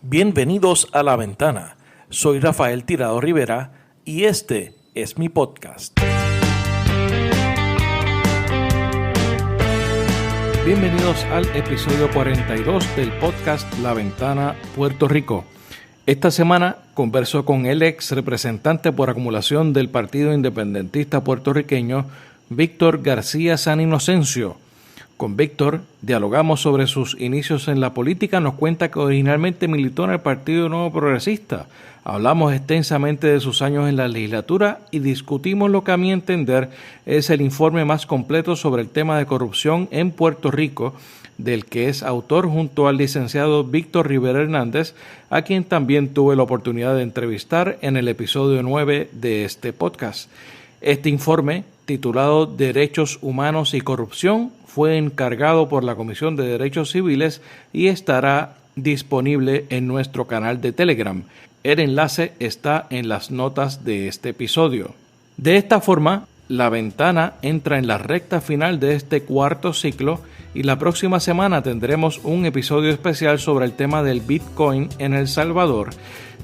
Bienvenidos a La Ventana. Soy Rafael Tirado Rivera y este es mi podcast. Bienvenidos al episodio 42 del podcast La Ventana, Puerto Rico. Esta semana converso con el ex representante por acumulación del Partido Independentista Puertorriqueño, Víctor García San Inocencio. Con Víctor dialogamos sobre sus inicios en la política. Nos cuenta que originalmente militó en el Partido Nuevo Progresista. Hablamos extensamente de sus años en la legislatura y discutimos lo que a mi entender es el informe más completo sobre el tema de corrupción en Puerto Rico, del que es autor junto al licenciado Víctor Rivera Hernández, a quien también tuve la oportunidad de entrevistar en el episodio 9 de este podcast. Este informe, titulado Derechos Humanos y Corrupción, fue encargado por la Comisión de Derechos Civiles y estará disponible en nuestro canal de Telegram. El enlace está en las notas de este episodio. De esta forma, La Ventana entra en la recta final de este cuarto ciclo y la próxima semana tendremos un episodio especial sobre el tema del Bitcoin en El Salvador.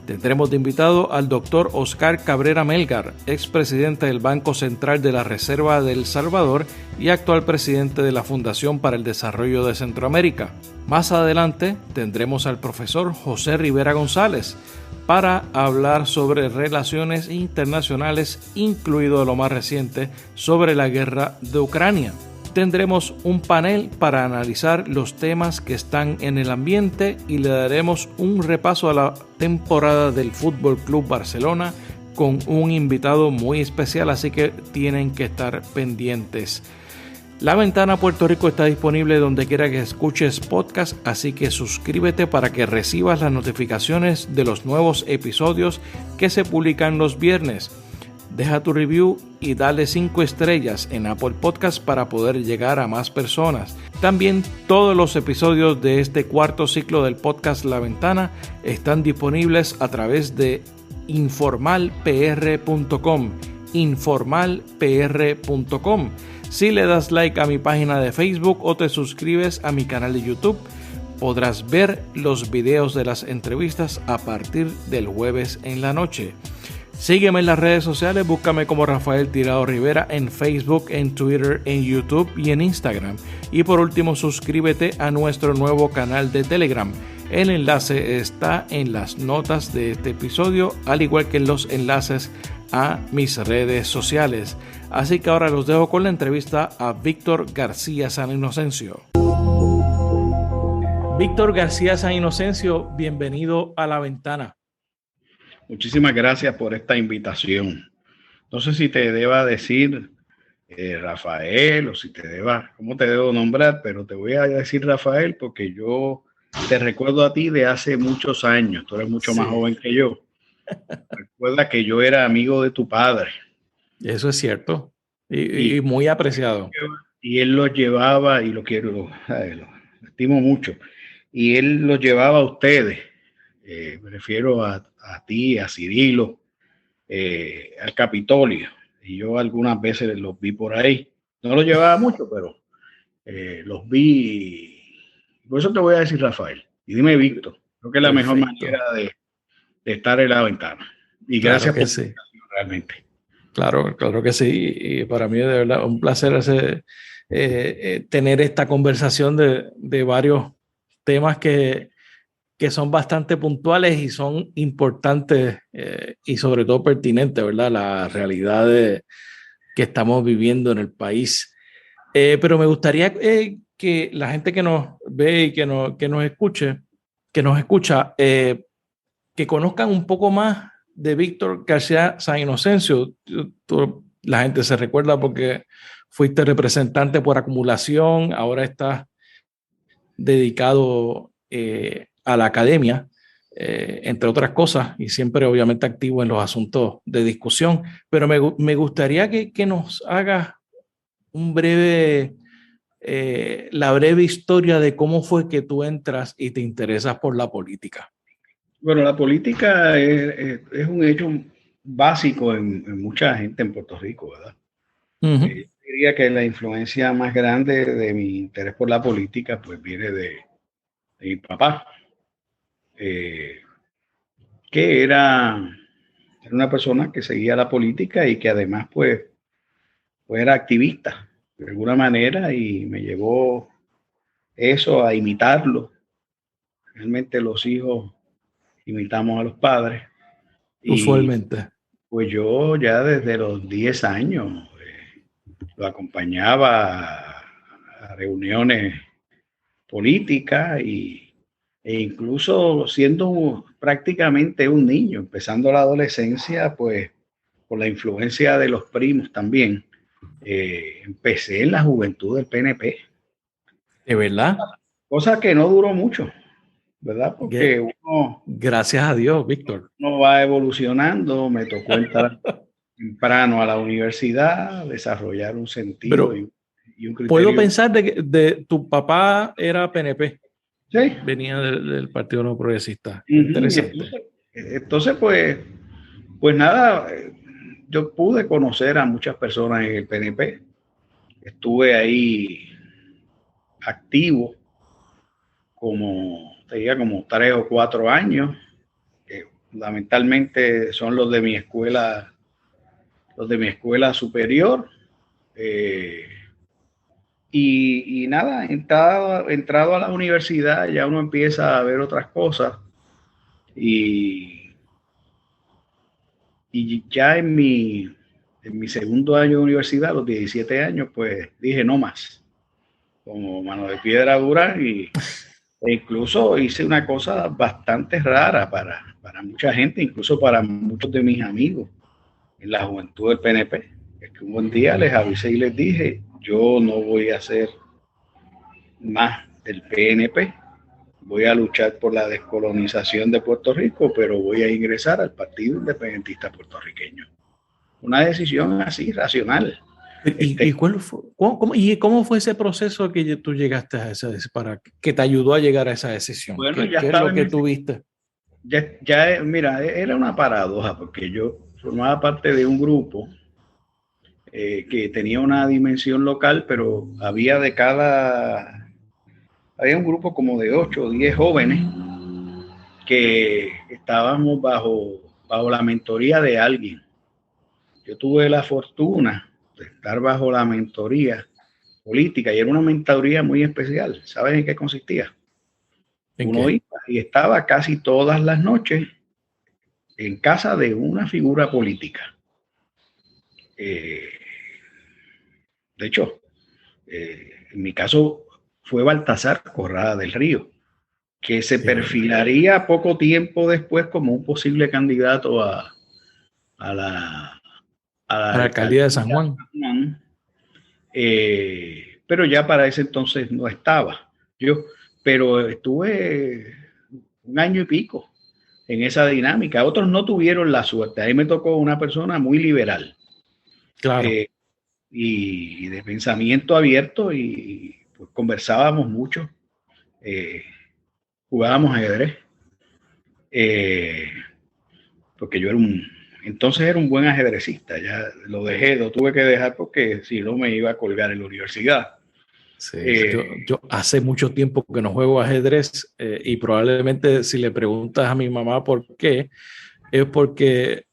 Tendremos de invitado al doctor Oscar Cabrera Melgar, expresidente del Banco Central de la Reserva de El Salvador y actual presidente de la Fundación para el Desarrollo de Centroamérica. Más adelante tendremos al profesor José Rivera González para hablar sobre relaciones internacionales, incluido lo más reciente sobre la guerra de Ucrania. Tendremos un panel para analizar los temas que están en el ambiente y le daremos un repaso a la temporada del Fútbol Club Barcelona con un invitado muy especial, así que tienen que estar pendientes. La Ventana Puerto Rico está disponible donde quiera que escuches podcast, así que suscríbete para que recibas las notificaciones de los nuevos episodios que se publican los viernes. Deja tu review y dale 5 estrellas en Apple Podcast para poder llegar a más personas. También todos los episodios de este cuarto ciclo del podcast La Ventana están disponibles a través de informalpr.com. informalpr.com. Si le das like a mi página de Facebook o te suscribes a mi canal de YouTube, podrás ver los videos de las entrevistas a partir del jueves en la noche. Sígueme en las redes sociales, búscame como Rafael Tirado Rivera en Facebook, en Twitter, en YouTube y en Instagram. Y por último, suscríbete a nuestro nuevo canal de Telegram. El enlace está en las notas de este episodio, al igual que en los enlaces a mis redes sociales. Así que ahora los dejo con la entrevista a Víctor García San Inocencio. Víctor García San Inocencio, bienvenido a La Ventana. Muchísimas gracias por esta invitación. No sé si te deba decir Rafael o si te deba, cómo te debo nombrar, pero te voy a decir Rafael porque yo te recuerdo a ti de hace muchos años. Tú eres mucho más joven que yo. Recuerda que yo era amigo de tu padre. Eso es cierto y muy apreciado. Y él los llevaba, y lo quiero, lo estimo mucho, y él los llevaba a ustedes. Me refiero a ti, a Cirilo, al Capitolio. Y yo algunas veces los vi por ahí. No los llevaba mucho, pero los vi. Por eso te voy a decir Rafael. Y dime Víctor. Creo que es la mejor manera de estar en La Ventana. Y gracias por la invitación, realmente. Claro que sí. Y para mí es de verdad un placer tener esta conversación de varios temas que son bastante puntuales y son importantes y sobre todo pertinentes, ¿verdad? La realidad que estamos viviendo en el país. Pero me gustaría que la gente que nos ve y que nos escucha, que conozcan un poco más de Víctor García San Inocencio. La gente se recuerda porque fuiste representante por acumulación, ahora estás dedicado a la academia, entre otras cosas, y siempre obviamente activo en los asuntos de discusión, pero me gustaría que nos hagas la breve historia de cómo fue que tú entras y te interesas por la política. Bueno, la política es un hecho básico en mucha gente en Puerto Rico, ¿verdad? Yo diría que la influencia más grande de mi interés por la política pues viene de mi papá. que era una persona que seguía la política y que además pues era activista de alguna manera, y me llevó eso a imitarlo. Realmente los hijos imitamos a los padres, y Usualmente. pues yo ya desde los 10 años lo acompañaba a reuniones políticas, e incluso siendo prácticamente un niño, empezando la adolescencia, pues por la influencia de los primos también, empecé en la juventud del PNP. ¿De verdad? Cosa que no duró mucho, ¿verdad? Porque Gracias a Dios, Víctor. uno va evolucionando. Me tocó entrar temprano a la universidad, desarrollar un sentido Pero y un criterio. puedo pensar de tu papá era PNP. Sí. Venía del Partido No Progresista. Interesante. Entonces, pues nada, yo pude conocer a muchas personas en el PNP. Estuve ahí activo como 3 o 4 años, que fundamentalmente son los de mi escuela superior. Y nada, entrado a la universidad, ya uno empieza a ver otras cosas, y ya en mi segundo año de universidad, a los 17 años, pues dije no más, como mano de piedra dura, e incluso hice una cosa bastante rara para mucha gente, incluso para muchos de mis amigos en la juventud del PNP. Es que un buen día les avisé y les dije: yo no voy a hacer más del PNP, voy a luchar por la descolonización de Puerto Rico, pero voy a ingresar al Partido Independentista Puertorriqueño. Una decisión así, racional. ¿Y cómo fue ese proceso que tú llegaste a esa, para que te ayudó a llegar a esa decisión? Bueno, ¿Qué es lo que tuviste? Mira, era una paradoja, porque yo formaba parte de un grupo que tenía una dimensión local, pero había un grupo como de 8 o 10 jóvenes que estábamos bajo la mentoría de alguien. Yo tuve la fortuna de estar bajo la mentoría política, y era una mentoría muy especial. ¿Sabes en qué consistía? Uno iba y estaba casi todas las noches en casa de una figura política. De hecho, en mi caso fue Baltasar Corrada del Río, que se perfilaría poco tiempo después como un posible candidato a la alcaldía de San Juan. Pero ya para ese entonces no estaba yo, pero estuve 1 año y pico en esa dinámica. Otros no tuvieron la suerte. Ahí me tocó una persona muy liberal, claro, y de pensamiento abierto, y pues conversábamos mucho, jugábamos ajedrez, porque yo entonces era un buen ajedrecista. Ya lo tuve que dejar porque si no me iba a colgar en la universidad. Sí, yo hace mucho tiempo que no juego ajedrez, y probablemente si le preguntas a mi mamá por qué, es porque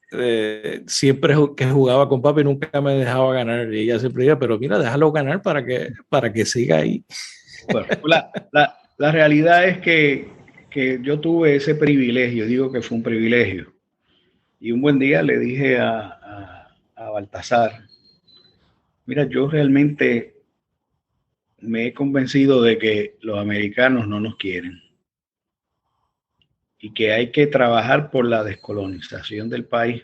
siempre que jugaba con papi nunca me dejaba ganar, y ella siempre decía, pero mira, déjalo ganar para que siga ahí. Bueno, la realidad es que yo tuve ese privilegio, digo que fue un privilegio, y un buen día le dije a Baltasar: mira, yo realmente me he convencido de que los americanos no nos quieren, y que hay que trabajar por la descolonización del país.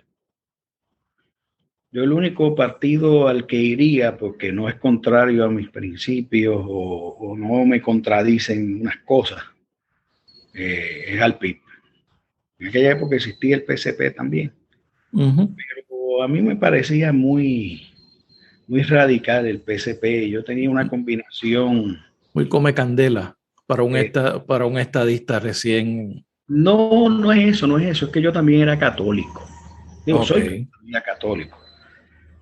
Yo el único partido al que iría, porque no es contrario a mis principios o no me contradicen unas cosas, es al PIB. En aquella época existía el PSP también. Pero a mí me parecía muy radical el PSP. Yo tenía una combinación. Muy come candela para un estadista recién. No es eso, es que yo también era católico. Soy católico.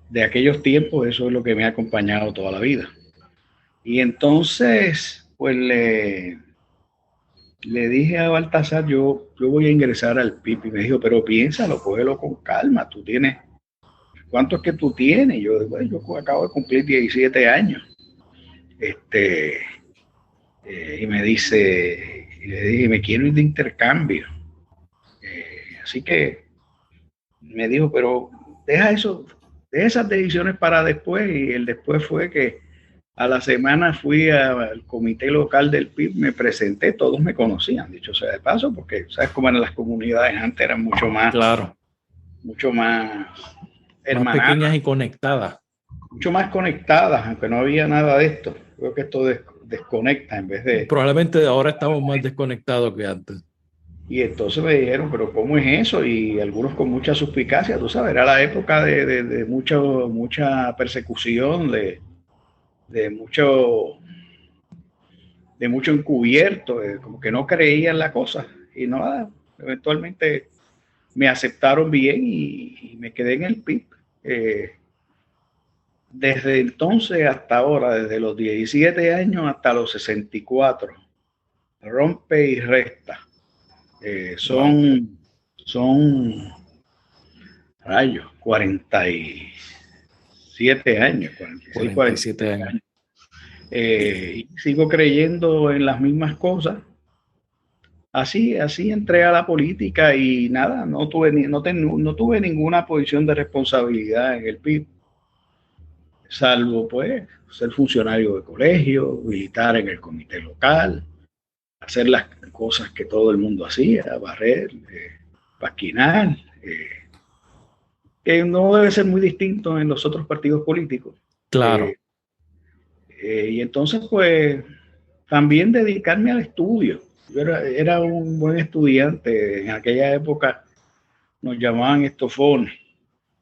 De aquellos tiempos, eso es lo que me ha acompañado toda la vida. Y entonces, pues le dije a Baltasar, yo voy a ingresar al PIB, y me dijo, pero piénsalo, cógelo con calma, tú tienes, ¿cuánto es que tú tienes? Y yo, bueno, yo acabo de cumplir 17 años. Y me dice, y le dije, me quiero ir de intercambio. Así que me dijo, pero deja eso, deja esas decisiones para después. Y el después fue que a la semana fui al comité local del PIB, me presenté, todos me conocían, dicho sea de paso, porque sabes cómo eran las comunidades antes, eran Claro, mucho más más hermanadas, pequeñas y conectadas. mucho más conectadas, aunque no había nada de esto. Creo que esto desconecta en vez de... Probablemente ahora estamos más desconectados que antes. Y entonces me dijeron, pero ¿cómo es eso? Y algunos con mucha suspicacia, tú sabes, era la época de mucha persecución, de mucho de mucho encubierto, como que no creían la cosa. Y nada, eventualmente me aceptaron bien y me quedé en el PIB. Desde entonces hasta ahora, desde los 17 años hasta los 64, rompe y resta. Wow. Son rayos, 47 años, 46, 47 47 años. años. Y sigo creyendo en las mismas cosas. Así entré a la política y nada, no tuve ninguna posición de responsabilidad en el PIB, salvo pues ser funcionario de colegio, militar en el comité local, hacer las cosas que todo el mundo hacía, barrer, pasquinar, que no debe ser muy distinto en los otros partidos políticos. Claro. Y entonces pues también dedicarme al estudio. Yo era un buen estudiante. En aquella época nos llamaban estofones.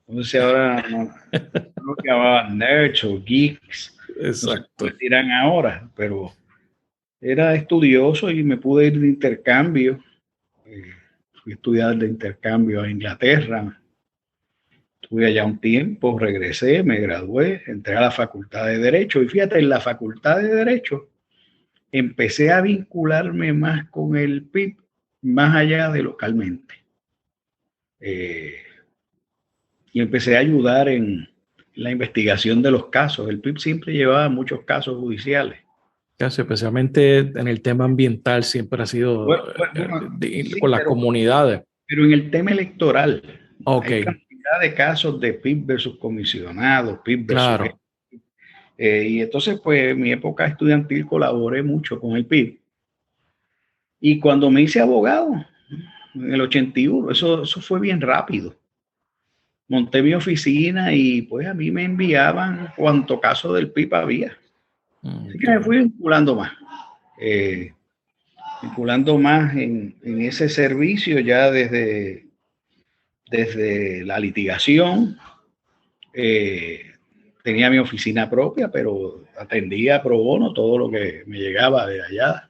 No sé si ahora nos llamaban nerds o geeks. No sé cómo Exacto. les dirán ahora, pero era estudioso y me pude ir de intercambio. Fui a estudiar de intercambio a Inglaterra. Estuve allá un tiempo, regresé, me gradué, entré a la Facultad de Derecho. Y fíjate, en la Facultad de Derecho empecé a vincularme más con el PIB, más allá de localmente. Y empecé a ayudar en la investigación de los casos. El PIB siempre llevaba muchos casos judiciales. Casi, especialmente en el tema ambiental, siempre ha sido Sí, con las comunidades. pero en el tema electoral Ok, hay cantidad de casos de PIB versus comisionados, PIB versus... claro. y entonces, pues, en mi época estudiantil colaboré mucho con el PIB. Y cuando me hice abogado, en el 81, eso fue bien rápido. Monté mi oficina y pues a mí me enviaban cuanto caso del PIB había. Así que me fui vinculando más en ese servicio ya desde la litigación. Tenía mi oficina propia, pero atendía pro bono todo lo que me llegaba de allá.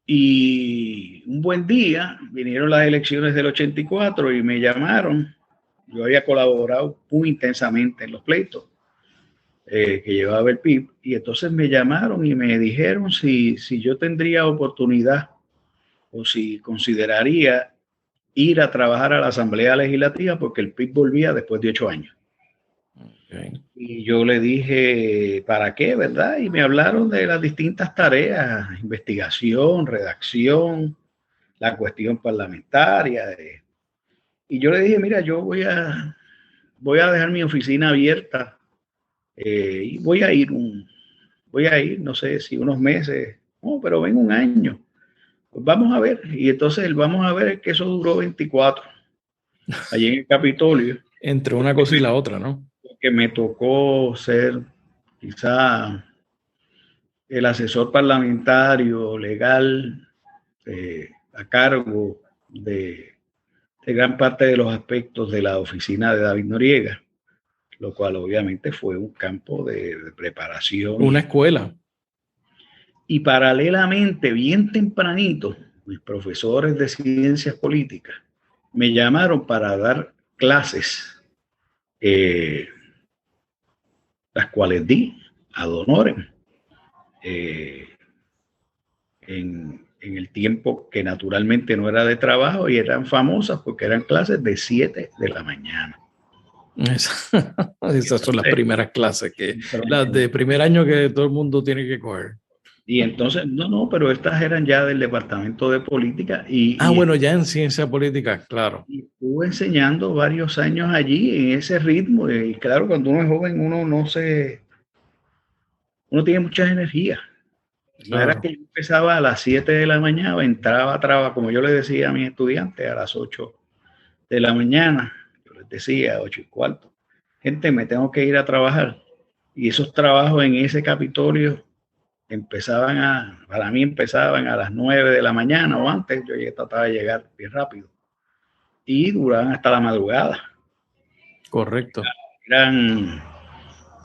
Y un buen día vinieron las elecciones del 84 y me llamaron. Yo había colaborado muy intensamente en los pleitos que llevaba el PIB, y entonces me llamaron y me dijeron si yo tendría oportunidad o si consideraría ir a trabajar a la Asamblea Legislativa porque el PIB volvía después de 8 años. Okay. Y yo le dije, ¿para qué, verdad? Y me hablaron de las distintas tareas, investigación, redacción, la cuestión parlamentaria. Y yo le dije, mira, yo voy a dejar mi oficina abierta y voy a ir, no sé si unos meses, no, pero ven un año. Pues vamos a ver. Y entonces el vamos a ver es que eso duró 24 allí en el Capitolio. Entre una cosa y la otra, ¿no? Que me tocó ser quizá el asesor parlamentario legal a cargo de gran parte de los aspectos de la oficina de David Noriega, lo cual obviamente fue un campo de preparación. Una escuela. Y paralelamente, bien tempranito, mis profesores de ciencias políticas me llamaron para dar clases, las cuales di ad honorem, en en el tiempo que naturalmente no era de trabajo, y eran famosas porque eran clases de 7 de la mañana. Esas son las primeras clases, las de primer año que todo el mundo tiene que coger. Y entonces, pero estas eran ya del departamento de política. Bueno, ya en ciencia política, claro. Y estuve enseñando varios años allí en ese ritmo. Y claro, cuando uno es joven, uno tiene muchas energías. No era que yo empezaba a las 7 de la mañana, entraba a trabajar, como yo le decía a mis estudiantes, a las 8 de la mañana. Yo les decía, 8:15. Gente, me tengo que ir a trabajar. Y esos trabajos en ese Capitolio para mí empezaban a las 9 de la mañana o antes. Yo trataba de llegar bien rápido. Y duraban hasta la madrugada. Correcto.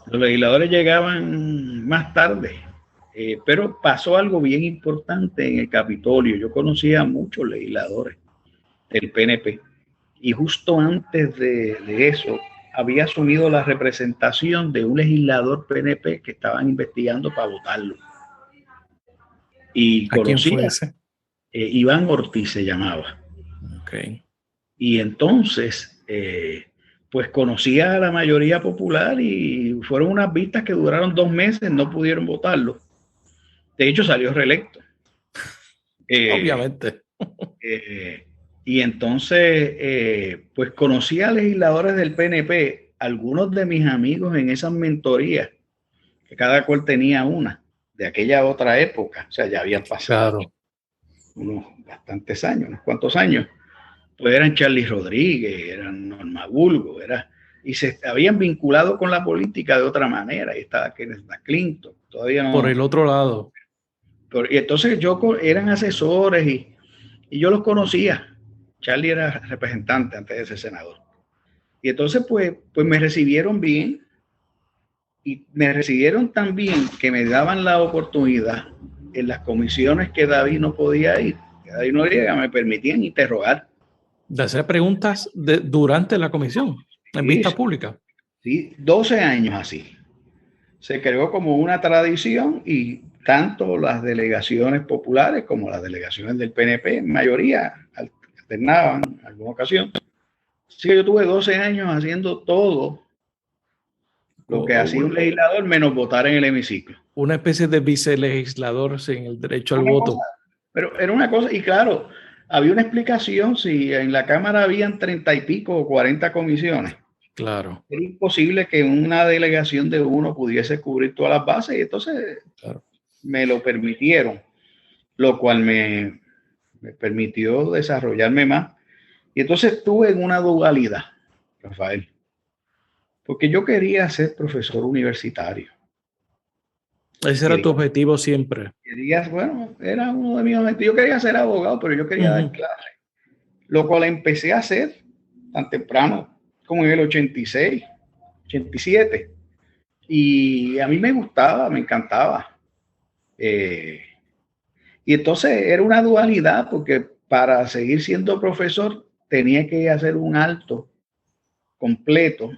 Los legisladores llegaban más tarde. Pero pasó algo bien importante en el Capitolio. Yo conocía a muchos legisladores del PNP. Y justo antes de eso, había asumido la representación de un legislador PNP que estaban investigando para votarlo. Y ¿A quién fue ese? Iván Ortiz se llamaba. Okay. Y entonces, pues conocía a la mayoría popular y fueron unas vistas que duraron 2 meses, no pudieron votarlo. De hecho, salió reelecto. Obviamente. Y entonces, pues conocí a legisladores del PNP, algunos de mis amigos en esas mentorías, que cada cual tenía una, de aquella otra época. O sea, ya habían pasado unos bastantes años, unos cuantos años. Pues eran Charlie Rodríguez, eran Norma Bulgo, y se habían vinculado con la política de otra manera. Ahí estaba Kenneth Clinton, todavía no. Por el otro lado. Y entonces eran asesores y yo los conocía. Charlie era representante antes de ser senador. Y entonces, pues me recibieron bien, y me recibieron tan bien que me daban la oportunidad en las comisiones que David no podía ir, que David Noriega, me permitían interrogar. De hacer preguntas durante la comisión, en vista pública. Sí, 12 años así. Se creó como una tradición, y tanto las delegaciones populares como las delegaciones del PNP, en mayoría, alternaban en alguna ocasión. Así que yo tuve 12 años haciendo todo lo que hacía un legislador, menos votar en el hemiciclo. Una especie de vicelegislador sin el derecho al voto. Pero era una cosa, y claro, había una explicación. Si en la Cámara habían 30 y pico o 40 comisiones, claro, era imposible que una delegación de uno pudiese cubrir todas las bases, y entonces me lo permitieron, lo cual me permitió desarrollarme más. Y entonces estuve en una dualidad, Rafael, porque yo quería ser profesor universitario. Ese era tu objetivo siempre. Era uno de mis objetivos. Yo quería ser abogado, pero yo quería dar clases, lo cual empecé a hacer tan temprano como en el 86, 87. Y a mí me gustaba, me encantaba. Y entonces era una dualidad, porque para seguir siendo profesor tenía que hacer un alto completo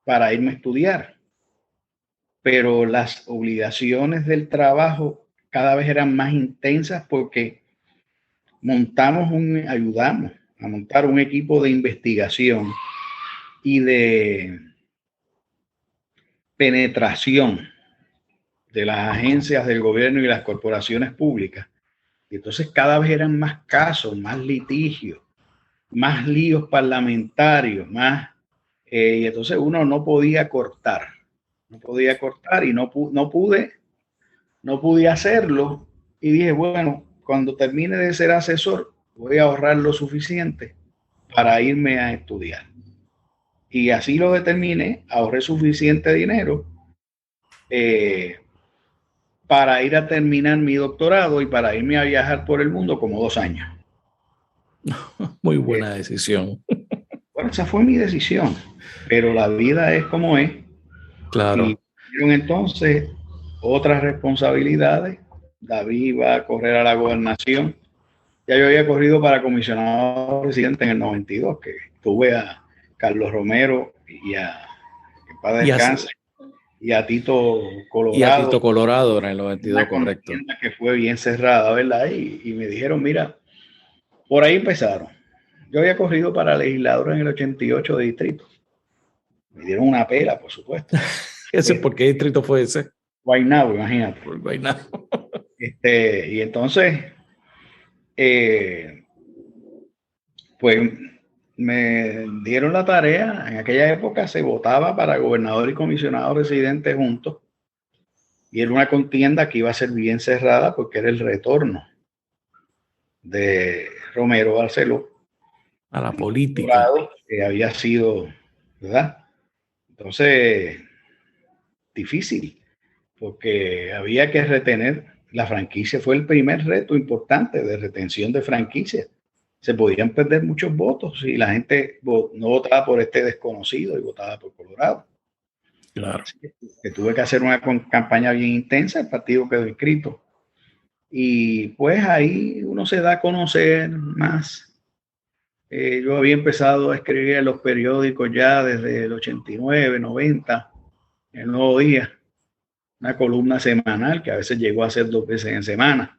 para irme a estudiar. Pero las obligaciones del trabajo cada vez eran más intensas, porque ayudamos a montar un equipo de investigación y de penetración de las agencias del gobierno y las corporaciones públicas. Y entonces cada vez eran más casos, más litigios, más líos parlamentarios, y entonces uno no podía cortar y no pude hacerlo. Y dije, bueno, cuando termine de ser asesor, voy a ahorrar lo suficiente para irme a estudiar. Y así lo determiné, ahorré suficiente dinero para ir a terminar mi doctorado y para irme a viajar por el mundo como 2 años. Muy buena decisión. Bueno, esa fue mi decisión, pero la vida es como es. Claro. Y entonces otras responsabilidades. David iba a correr a la gobernación. Ya yo había corrido para comisionado residente en el 92, que tuve a Carlos Romero y a que para descanse, y a Tito Colorado. Y a Tito Colorado en el 92, correcto. Que fue bien cerrada, ¿verdad? Y me dijeron, mira, por ahí empezaron. Yo había corrido para legislador en el 88 de distrito. Me dieron una pela, por supuesto. ¿Por qué distrito fue ese? Guaynabo, imagínate. Por Guaynabo. Y entonces, pues me dieron la tarea. En aquella época se votaba para gobernador y comisionado residente juntos. Y era una contienda que iba a ser bien cerrada porque era el retorno de Romero Barceló a la política. Que había sido, ¿verdad? Entonces, difícil, porque había que retener la franquicia. Fue el primer reto importante de retención de franquicia. Se podían perder muchos votos y la gente no votaba por este desconocido y votaba por Colorado. Claro. Así que tuve que hacer una campaña bien intensa, el partido quedó inscrito. Y pues ahí uno se da a conocer más. Yo había empezado a escribir en los periódicos ya desde el 89, 90, El Nuevo Día, una columna semanal que a veces llegó a ser 2 veces en semana.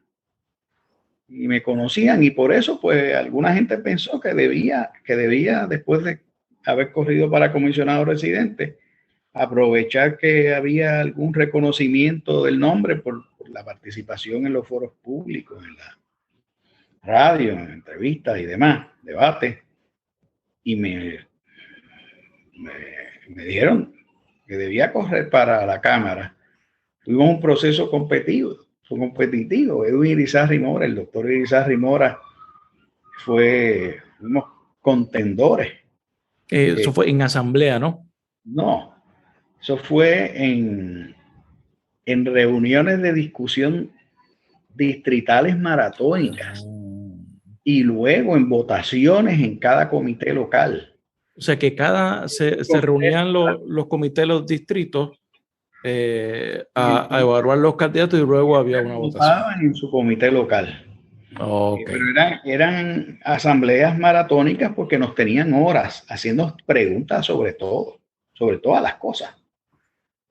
Y me conocían y por eso pues alguna gente pensó que debía después de haber corrido para comisionado residente, aprovechar que había algún reconocimiento del nombre por la participación en los foros públicos, en la radio, en entrevistas y demás, debates. Y me dijeron que debía correr para la Cámara. Tuvimos un proceso competitivo. Edwin Irizarry Mora, el doctor Irizarry Mora, fuimos contendores. Eso fue en asamblea, ¿no? No, eso fue en reuniones de discusión distritales maratónicas y luego en votaciones en cada comité local. O sea que se reunían los comités de los distritos a evaluar los candidatos y luego había una votación. En su comité local. Okay. Pero eran asambleas maratónicas porque nos tenían horas haciendo preguntas sobre todas las cosas.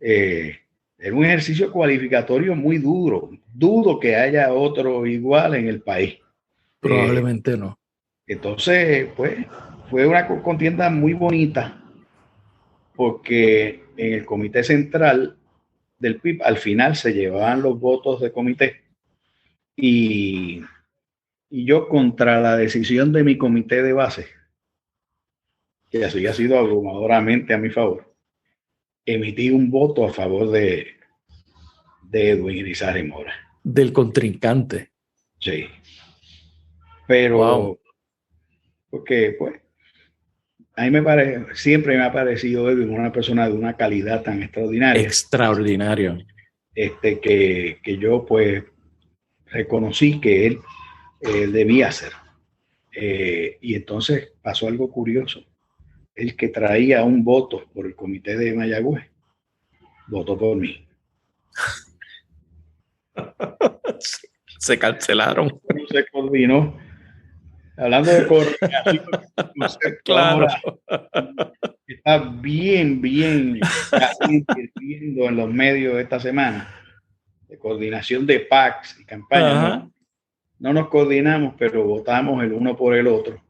Era un ejercicio cualificatorio muy duro. Dudo que haya otro igual en el país. Probablemente no. Entonces, pues, fue una contienda muy bonita porque en el comité central del PIB al final se llevaban los votos de comité y yo, contra la decisión de mi comité de base, que así ha sido abrumadoramente a mi favor, emití un voto a favor de Edwin Irizarry Mora. Del contrincante. Sí. Pero, porque pues, a mí siempre me ha parecido Edwin una persona de una calidad tan extraordinaria. Extraordinario. Que yo pues reconocí que él debía hacer. Y entonces pasó algo curioso. El que traía un voto por el comité de Mayagüez votó por mí. Se cancelaron. Se coordinó. Hablando de coordinación, claro. Está bien hirviendo en los medios esta semana. De coordinación de PACs y campañas. No nos coordinamos, pero votamos el uno por el otro.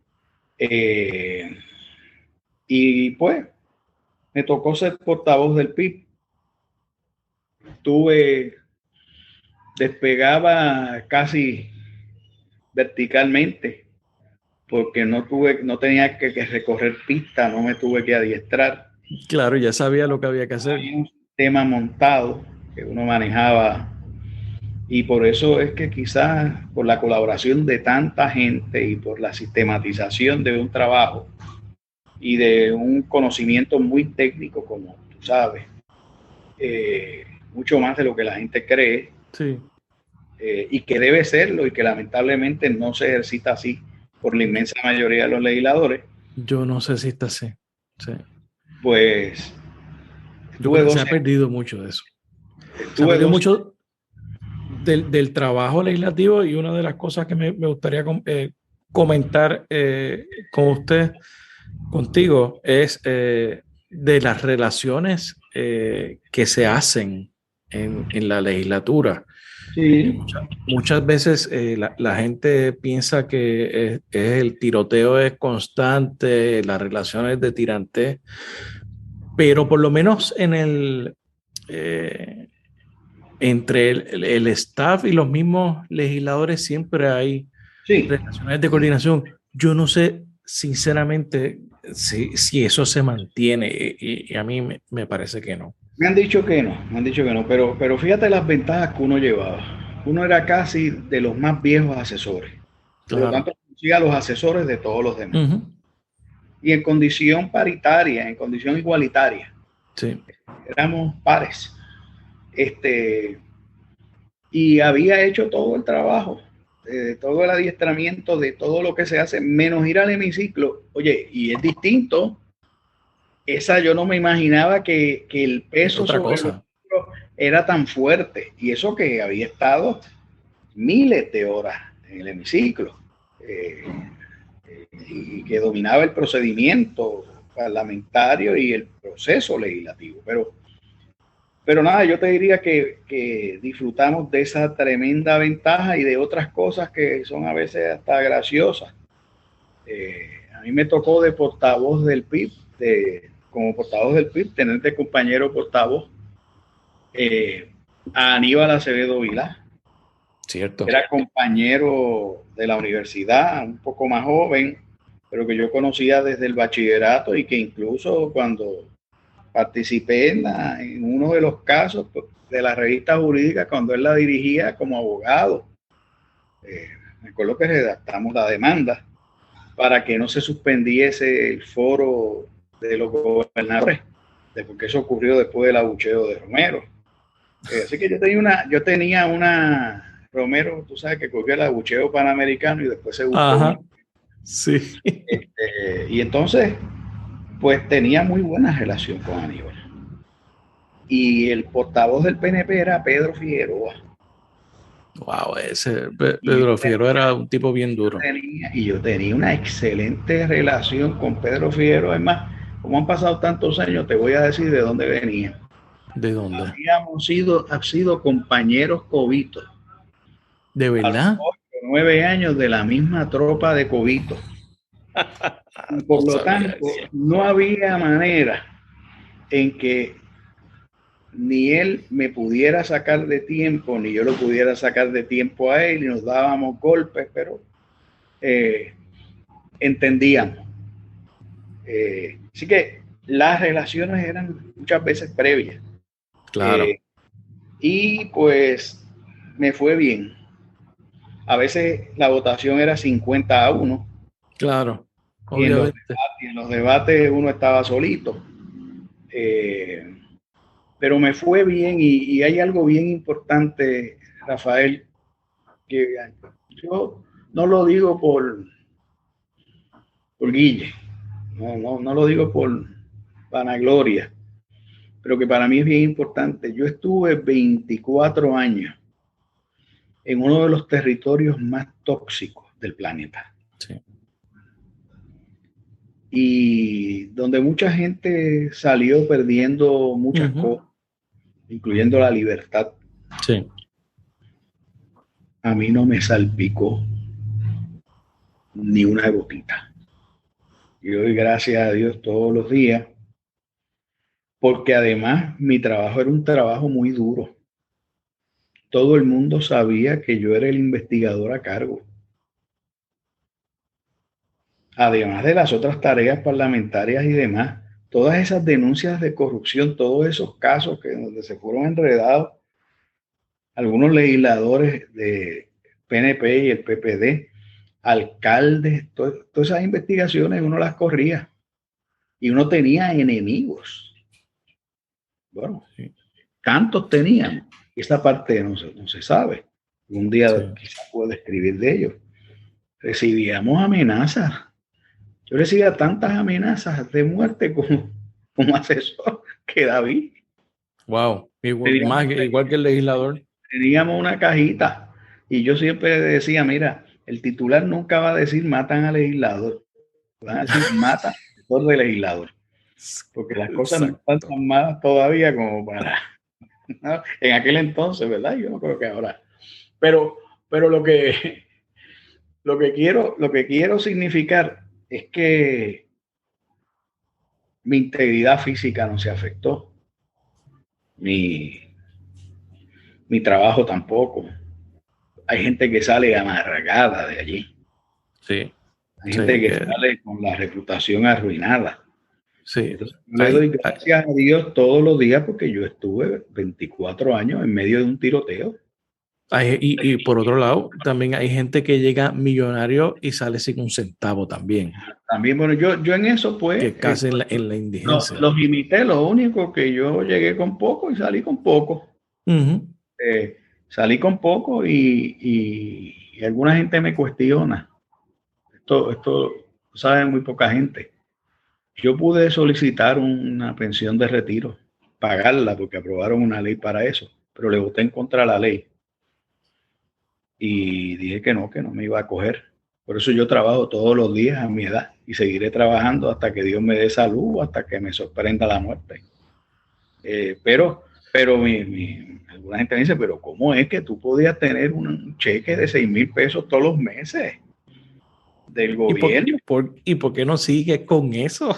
Y pues me tocó ser portavoz del PIB. Despegaba casi verticalmente porque no tenía que recorrer pista, no me tuve que adiestrar. Claro, ya sabía lo que había que hacer. Había un sistema montado que uno manejaba y por eso es que quizás por la colaboración de tanta gente y por la sistematización de un trabajo y de un conocimiento muy técnico, como tú sabes, mucho más de lo que la gente cree. Sí. Y que debe serlo y que lamentablemente no se ejercita así por la inmensa mayoría de los legisladores. Yo no sé si está así. Sí. Pues yo creo que se ha perdido mucho de eso. Se ha perdido mucho del trabajo legislativo y una de las cosas que me gustaría comentar con usted, contigo, es de las relaciones que se hacen en la legislatura. Sí. Muchas veces la gente piensa que el tiroteo es constante, las relaciones de tirantez, pero por lo menos eh, entre el staff y los mismos legisladores siempre hay Sí, relaciones de coordinación. Yo no sé, sinceramente, si eso se mantiene y a mí me parece que no. me han dicho que no, pero fíjate las ventajas que uno llevaba. Uno era casi de los más viejos asesores, por lo Claro. tanto conocía a los asesores de todos los demás. Ujú. Y en condición paritaria, en condición igualitaria, Sí. éramos pares. Este, y había hecho todo el trabajo, todo el adiestramiento de todo lo que se hace, menos ir al hemiciclo. Oye, y es distinto. Esa yo no me imaginaba que el Es peso otra sobre los cosa. hombros era tan fuerte. Y eso que había estado miles de horas en el hemiciclo eh, y que dominaba el procedimiento parlamentario y el proceso legislativo. Pero nada, yo te diría que disfrutamos de esa tremenda ventaja y de otras cosas que son a veces hasta graciosas. A mí me tocó de portavoz del PIB, como portavoz del PIB, tener de compañero portavoz a Aníbal Acevedo Vilá. Cierto. Era compañero de la universidad, un poco más joven, pero que yo conocía desde el bachillerato y que incluso cuando participé en uno de los casos de la revista jurídica, cuando él la dirigía como abogado, me acuerdo que redactamos la demanda para que no se suspendiese el foro de los gobernadores, porque eso ocurrió después del abucheo de Romero. Así que yo tenía una Romero, tú sabes que cogió el abucheo panamericano y después se buscó Ajá. una. Sí. Y entonces, pues tenía muy buena relación con Aníbal. Y el portavoz del PNP era Pedro Figueroa. Wow, ese Y yo Pedro Figueroa tenía, era un tipo bien duro. yo tenía una excelente relación con Pedro Figueroa. Es más, como han pasado tantos años, te voy a decir de dónde venía. ¿De dónde? Habíamos sido compañeros cobitos ¿De a los verdad? 8 o 9 años de la misma tropa de cobitos. Y No por lo sabía tanto, eso. no había manera en que ni él me pudiera sacar de tiempo, ni yo lo pudiera sacar de tiempo a él, y nos dábamos golpes, pero eh, entendíamos. Así que las relaciones eran muchas veces previas. Claro, Eh, y pues me fue bien. A veces la votación era 50-1 claro, y obviamente. en los debates uno estaba solito. Eh, pero me fue bien y hay algo bien importante, Rafael, que yo no lo digo por Guille, no lo digo por vanagloria, pero que para mí es bien importante. Yo estuve 24 años en uno de los territorios más tóxicos del planeta Sí. y donde mucha gente salió perdiendo muchas cosas, incluyendo la libertad. Sí. A mí no me salpicó ni una gotita. Y doy gracias a Dios todos los días, porque además mi trabajo era un trabajo muy duro. Todo el mundo sabía que yo era el investigador a cargo, además de las otras tareas parlamentarias y demás. Todas esas denuncias de corrupción, todos esos casos que donde se fueron enredados algunos legisladores de PNP y el PPD, alcaldes, todas esas investigaciones uno las corría y uno tenía enemigos. Bueno, Sí. tantos teníamos. Esta parte no se sabe. Un día Sí. quizás puedo escribir de ellos. Recibíamos amenazas. Yo recibía tantas amenazas de muerte como asesor que David. Wow. Teníamos, Igual que el legislador. teníamos una cajita y yo siempre decía, mira, el titular nunca va a decir matan al legislador, van a decir matan al asesor del legislador. porque las cosas no Exacto. están tan malas todavía como para, ¿no? En aquel entonces, ¿verdad? Yo no creo que ahora. Pero lo que quiero significar es que mi integridad física no se afectó, mi, mi trabajo tampoco. Hay gente que sale amargada de allí. Sí, Hay gente sí, que sale con la reputación arruinada. sí. Entonces, le doy gracias a Dios todos los días porque yo estuve 24 años en medio de un tiroteo. Y por otro lado, también hay gente que llega millonario y sale sin un centavo también, También, bueno, yo en eso, pues, que casi en la indigencia. los imité. Lo único que yo llegué con poco y salí con poco. Ujú. Eh, Salí con poco y alguna gente me cuestiona. Esto sabe muy poca gente. Yo pude solicitar una pensión de retiro, pagarla porque aprobaron una ley para eso, pero le voté en contra de la ley y dije que no me iba a coger. Por eso yo trabajo todos los días a mi edad y seguiré trabajando hasta que Dios me dé salud, hasta que me sorprenda la muerte. Pero alguna gente me dice, pero ¿cómo es que tú podías tener un cheque de 6,000 pesos todos los meses del gobierno? ¿Y por qué no sigue con eso?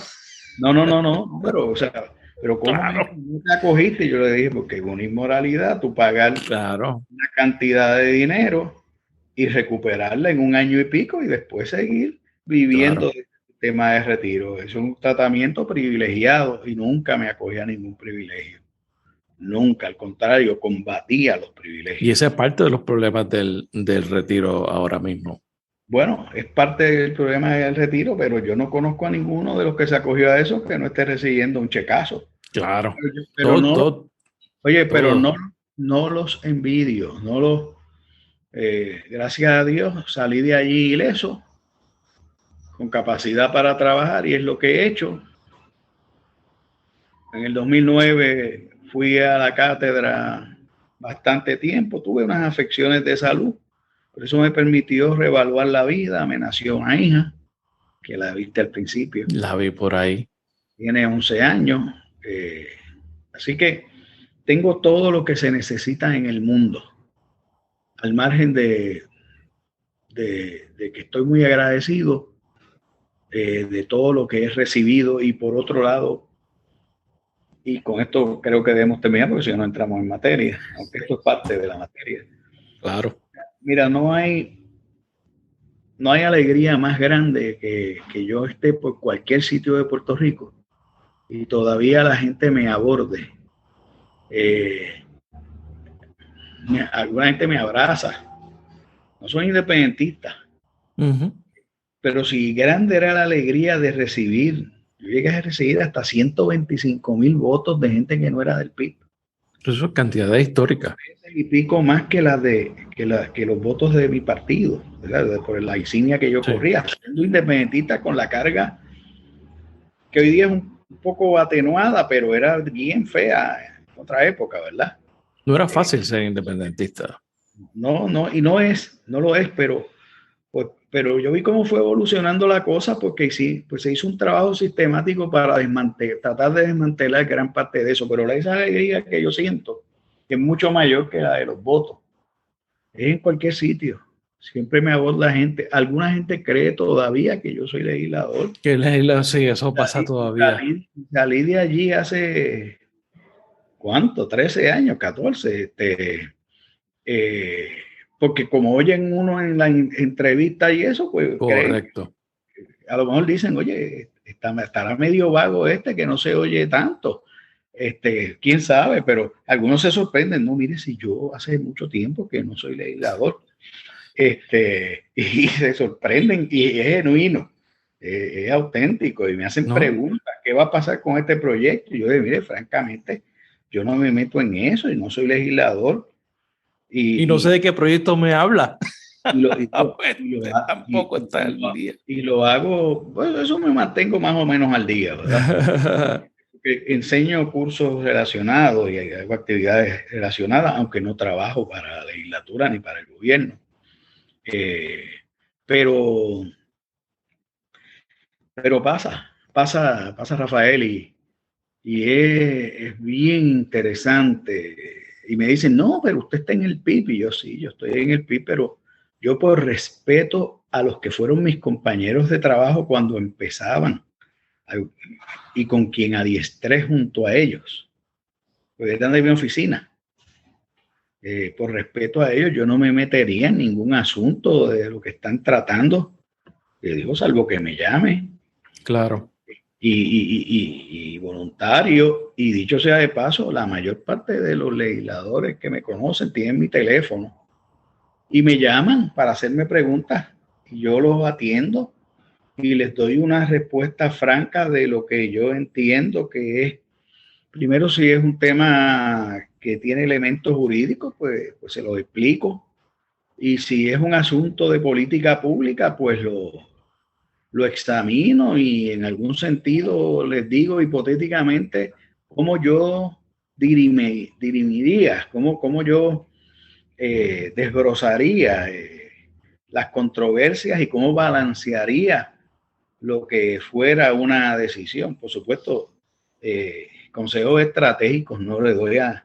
No, pero, o sea, pero ¿cómo es que Claro, no te acogiste? Y yo le dije, porque es una inmoralidad tú pagar claro, una cantidad de dinero y recuperarla en un año y pico y después seguir viviendo claro. del sistema de retiro. Es un tratamiento privilegiado y nunca me acogí a ningún privilegio. Nunca, al contrario, combatía los Y privilegios. ese es parte de los problemas del retiro ahora mismo. Bueno, es parte del problema del retiro, pero yo no conozco a ninguno de los que se acogió a eso que no esté recibiendo un checazo. Claro, Pero todo, no, todo, oye, pero todo. no los envidio, gracias a Dios salí de allí ileso, con capacidad para trabajar y es lo que he hecho. En el 2009 fui a la cátedra bastante tiempo, tuve unas afecciones de salud, por eso me permitió reevaluar la vida. Me nació una hija, que la viste al principio, La vi por ahí. tiene 11 años, eh, así que tengo todo lo que se necesita en el mundo, al margen de que estoy muy agradecido de todo lo que he recibido y por otro lado, y con esto creo que debemos terminar porque si no entramos en materia, aunque esto es parte de la materia. Claro. Mira, no hay alegría más grande que yo esté por cualquier sitio de Puerto Rico y todavía la gente me aborde. Eh, Alguna gente me abraza. No soy independentista, Ujú. pero si grande era la alegría de recibir, yo llegué a recibir hasta 125,000 votos de gente que no era del PIB. Eso es cantidad histórica. Y pico más que los votos de mi partido, ¿verdad? Por la insignia que yo Sí. corría, siendo independentista con la carga que hoy día es un poco atenuada, pero era bien fea en otra época, ¿verdad? No era fácil ser independentista. No lo es, pero yo vi cómo fue evolucionando la cosa porque sí, pues se hizo un trabajo sistemático para tratar de desmantelar gran parte de eso, pero esa alegría que yo siento es mucho mayor que la de los votos. Es en cualquier sitio. Siempre me aborda gente. Alguna gente cree todavía que yo soy legislador. Sí, eso pasa todavía. Salí de allí hace, ¿cuánto? 13 años, 14. Eh, Porque como oyen uno en la entrevista y eso, pues creen, Correcto. a lo mejor dicen, oye, estará medio vago que no se oye tanto. Quién sabe, pero algunos se sorprenden. No, mire, si yo hace mucho tiempo que no soy legislador. Y se sorprenden y es genuino, es auténtico y me hacen ¿No? preguntas, ¿qué va a pasar con este proyecto? Y yo digo, mire, francamente, yo no me meto en eso y no soy legislador Y no sé y, de qué proyecto me habla. y, lo, y, lo, Pues, y, lo, tampoco está y al lo- día. y lo hago, bueno, eso me mantengo más o menos al día, ¿verdad? Porque enseño cursos relacionados y hago actividades relacionadas, aunque no trabajo para la legislatura ni para el gobierno. Eh, pero Pero pasa Rafael, y es bien interesante. Y me dicen, no, pero usted está en el PIB. Y yo, sí, yo estoy en el PIB, pero yo por respeto a los que fueron mis compañeros de trabajo cuando empezaban y con quien adiestré junto a ellos, porque están en mi oficina. Por respeto a ellos, yo no me metería en ningún asunto de lo que están tratando, digo, salvo que me llame. Claro. Y voluntario, y dicho sea de paso, la mayor parte de los legisladores que me conocen tienen mi teléfono y me llaman para hacerme preguntas y yo los atiendo y les doy una respuesta franca de lo que yo entiendo que es. Primero, si es un tema que tiene elementos jurídicos, pues se los explico. Y si es un asunto de política pública, pues lo examino y en algún sentido les digo hipotéticamente cómo yo dirimiría, cómo yo desbrozaría las controversias y cómo balancearía lo que fuera una decisión. Por supuesto, consejos estratégicos no le doy a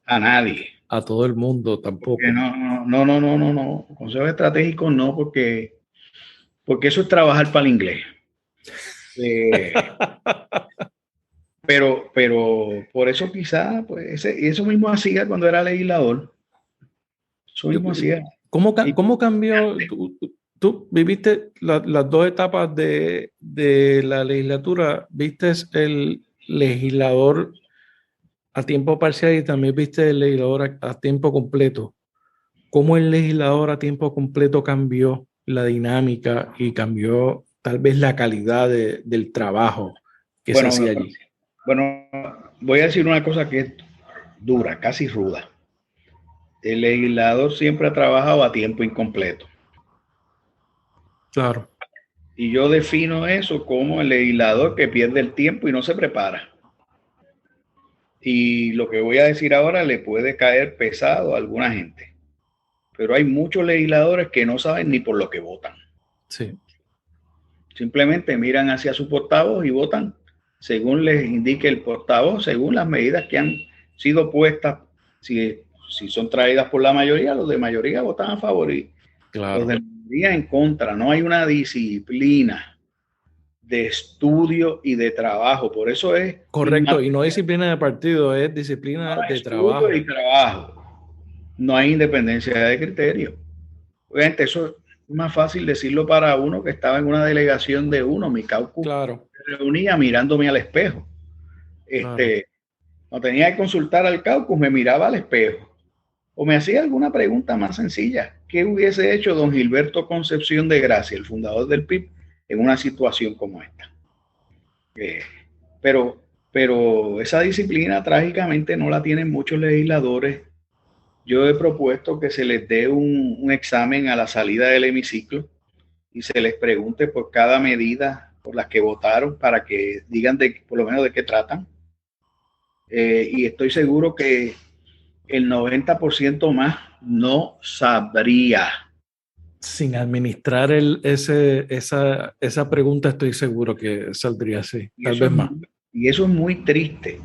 nadie. A todo el mundo tampoco. No. Consejos estratégicos no, porque eso es trabajar para el inglés. Pero por eso quizá, pues eso mismo hacía cuando era legislador. Eso mismo hacía. ¿Cómo cambió? Tú viviste las dos etapas de la legislatura. ¿Viste el legislador a tiempo parcial y también viste el legislador a tiempo completo? ¿Cómo el legislador a tiempo completo cambió la dinámica y cambió tal vez la calidad del trabajo que se hacía allí? Bueno, voy a decir una cosa que es dura, casi ruda. El legislador siempre ha trabajado a tiempo incompleto. Claro. Y yo defino eso como el legislador que pierde el tiempo y no se prepara. Y lo que voy a decir ahora le puede caer pesado a alguna gente. Pero hay muchos legisladores que no saben ni por lo que votan. Sí. Simplemente miran hacia su portavoz y votan según les indique el portavoz, según las medidas que han sido puestas. Si son traídas por la mayoría, los de mayoría votan a favor y claro, los de mayoría en contra. No hay una disciplina de estudio y de trabajo. Por eso es... correcto, y no disciplina de partido, es disciplina de trabajo. Y trabajo. No hay independencia de criterio. Obviamente eso es más fácil decirlo para uno que estaba en una delegación de uno. Mi caucus claro. se reunía mirándome al espejo. Claro. No tenía que consultar al caucus, me miraba al espejo. O me hacía alguna pregunta más sencilla. ¿Qué hubiese hecho don Gilberto Concepción de Gracia, el fundador del PIB, en una situación como esta? Pero esa disciplina trágicamente no la tienen muchos legisladores. Yo he propuesto que se les dé un examen a la salida del hemiciclo y se les pregunte por cada medida por las que votaron para que digan por lo menos de qué tratan. Y estoy seguro que el 90% más no sabría. Sin administrar esa pregunta, estoy seguro que saldría así, tal vez más. Y eso es muy triste,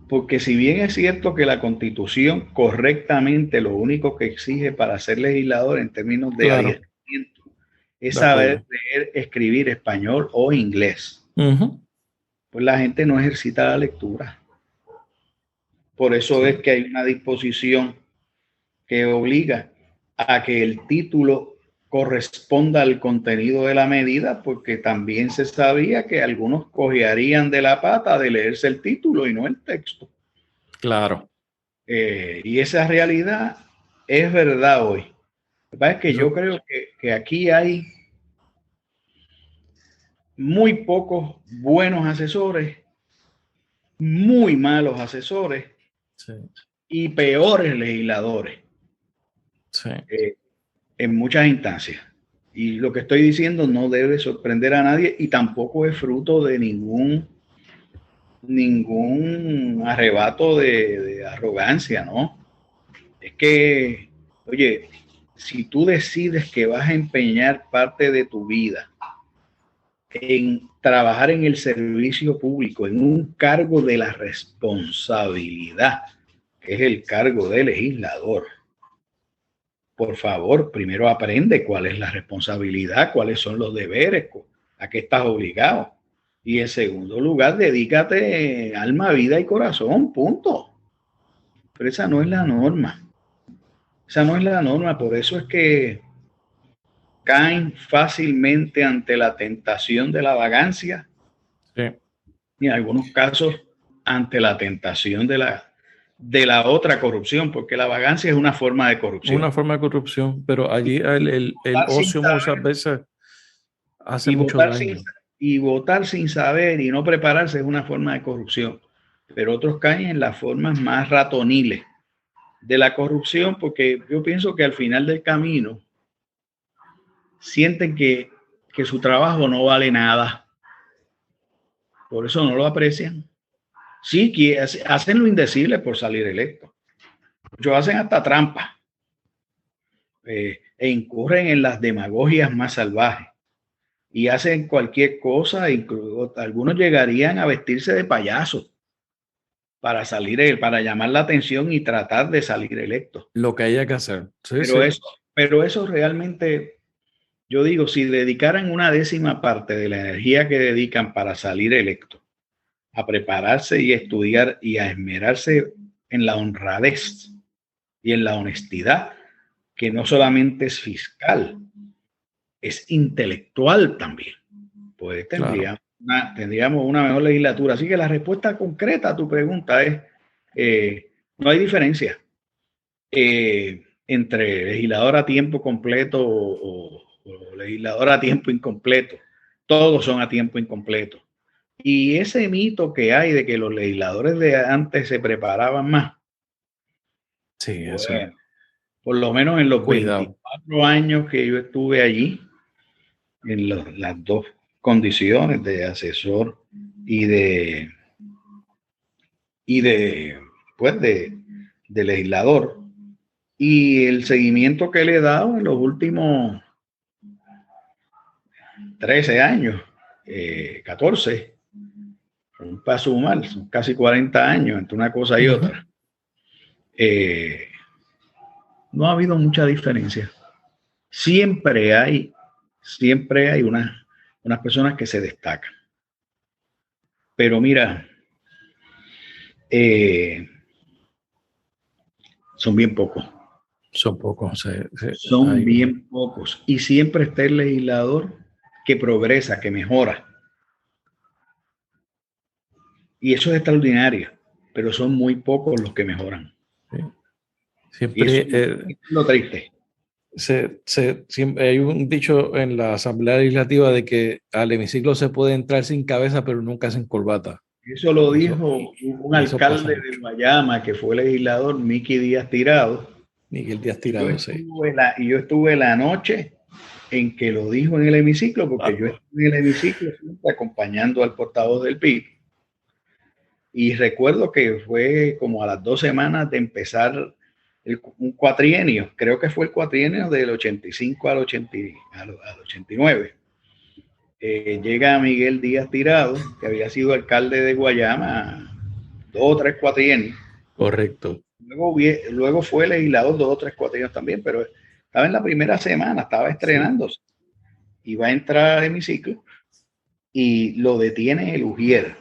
porque si bien es cierto que la Constitución correctamente lo único que exige para ser legislador en términos de adiestramiento es saber leer, escribir español o inglés, pues la gente no ejercita la lectura. Por eso es que hay una disposición que obliga a que el título corresponda al contenido de la medida, porque también se sabía que algunos cojearían de la pata de leerse el título y no el texto. Claro. Y esa realidad es verdad hoy. Lo que pasa es que yo creo que aquí hay muy pocos buenos asesores, muy malos asesores y peores legisladores. Sí. En muchas instancias. Y lo que estoy diciendo no debe sorprender a nadie y tampoco es fruto de ningún arrebato de arrogancia, ¿no? Es que, oye, si tú decides que vas a empeñar parte de tu vida en trabajar en el servicio público, en un cargo de la responsabilidad, que es el cargo de legislador, por favor, primero aprende cuál es la responsabilidad, cuáles son los deberes, a qué estás obligado. Y en segundo lugar, dedícate alma, vida y corazón, punto. Pero esa no es la norma. Esa no es la norma, por eso es que caen fácilmente ante la tentación de la vagancia, Sí. y en algunos casos ante la tentación de la otra corrupción, porque la vagancia es una forma de corrupción. Una forma de corrupción, pero allí el ocio muchas veces hace mucho daño. Y votar sin saber y no prepararse es una forma de corrupción, pero otros caen en las formas más ratoniles de la corrupción, porque yo pienso que al final del camino sienten que su trabajo no vale nada, por eso no lo aprecian. Sí, que hacen lo indecible por salir electo. Muchos hacen hasta trampa e incurren en las demagogias más salvajes y hacen cualquier cosa. Incluso algunos llegarían a vestirse de payaso para para llamar la atención y tratar de salir electo. Lo que haya que hacer. Sí, pero eso realmente, yo digo, si dedicaran una décima parte de la energía que dedican para salir electo, a prepararse y estudiar y a esmerarse en la honradez y en la honestidad, que no solamente es fiscal, es intelectual también, pues tendríamos una mejor legislatura. Así que la respuesta concreta a tu pregunta es, no hay diferencia entre legislador a tiempo completo o legislador a tiempo incompleto. Todos son a tiempo incompleto. Y ese mito que hay de que los legisladores de antes se preparaban más, sí, bueno, eso. por lo menos en los 24 años que yo estuve allí, en las dos condiciones de asesor y de legislador, y el seguimiento que le he dado en los últimos 13 años, 14, un paso mal, son casi 40 años entre una cosa y otra. No ha habido mucha diferencia. Siempre hay unas personas que se destacan. Pero mira, son bien pocos. Son pocos. Son bien pocos. Y siempre está el legislador que progresa, que mejora. Y eso es extraordinario, pero son muy pocos los que mejoran. Sí. Siempre es lo triste. Siempre hay un dicho en la Asamblea Legislativa de que al hemiciclo se puede entrar sin cabeza, pero nunca sin corbata. Eso lo dijo un alcalde de Guayama, que fue legislador, Miguel Díaz Tirado. Miguel Díaz Tirado, sí. Y yo estuve la noche en que lo dijo en el hemiciclo, porque yo estuve en el hemiciclo acompañando al portavoz del PIB. Y recuerdo que fue como a las 2 semanas de empezar un cuatrienio, creo que fue el cuatrienio del 85 al 89. Llega Miguel Díaz Tirado, que había sido alcalde de Guayama 2 o 3 cuatrienios. Correcto. Luego fue legislador 2 o 3 cuatrienios también, pero estaba en la primera semana, estaba estrenándose. Sí. Y va a entrar al hemiciclo y lo detiene el Ujier.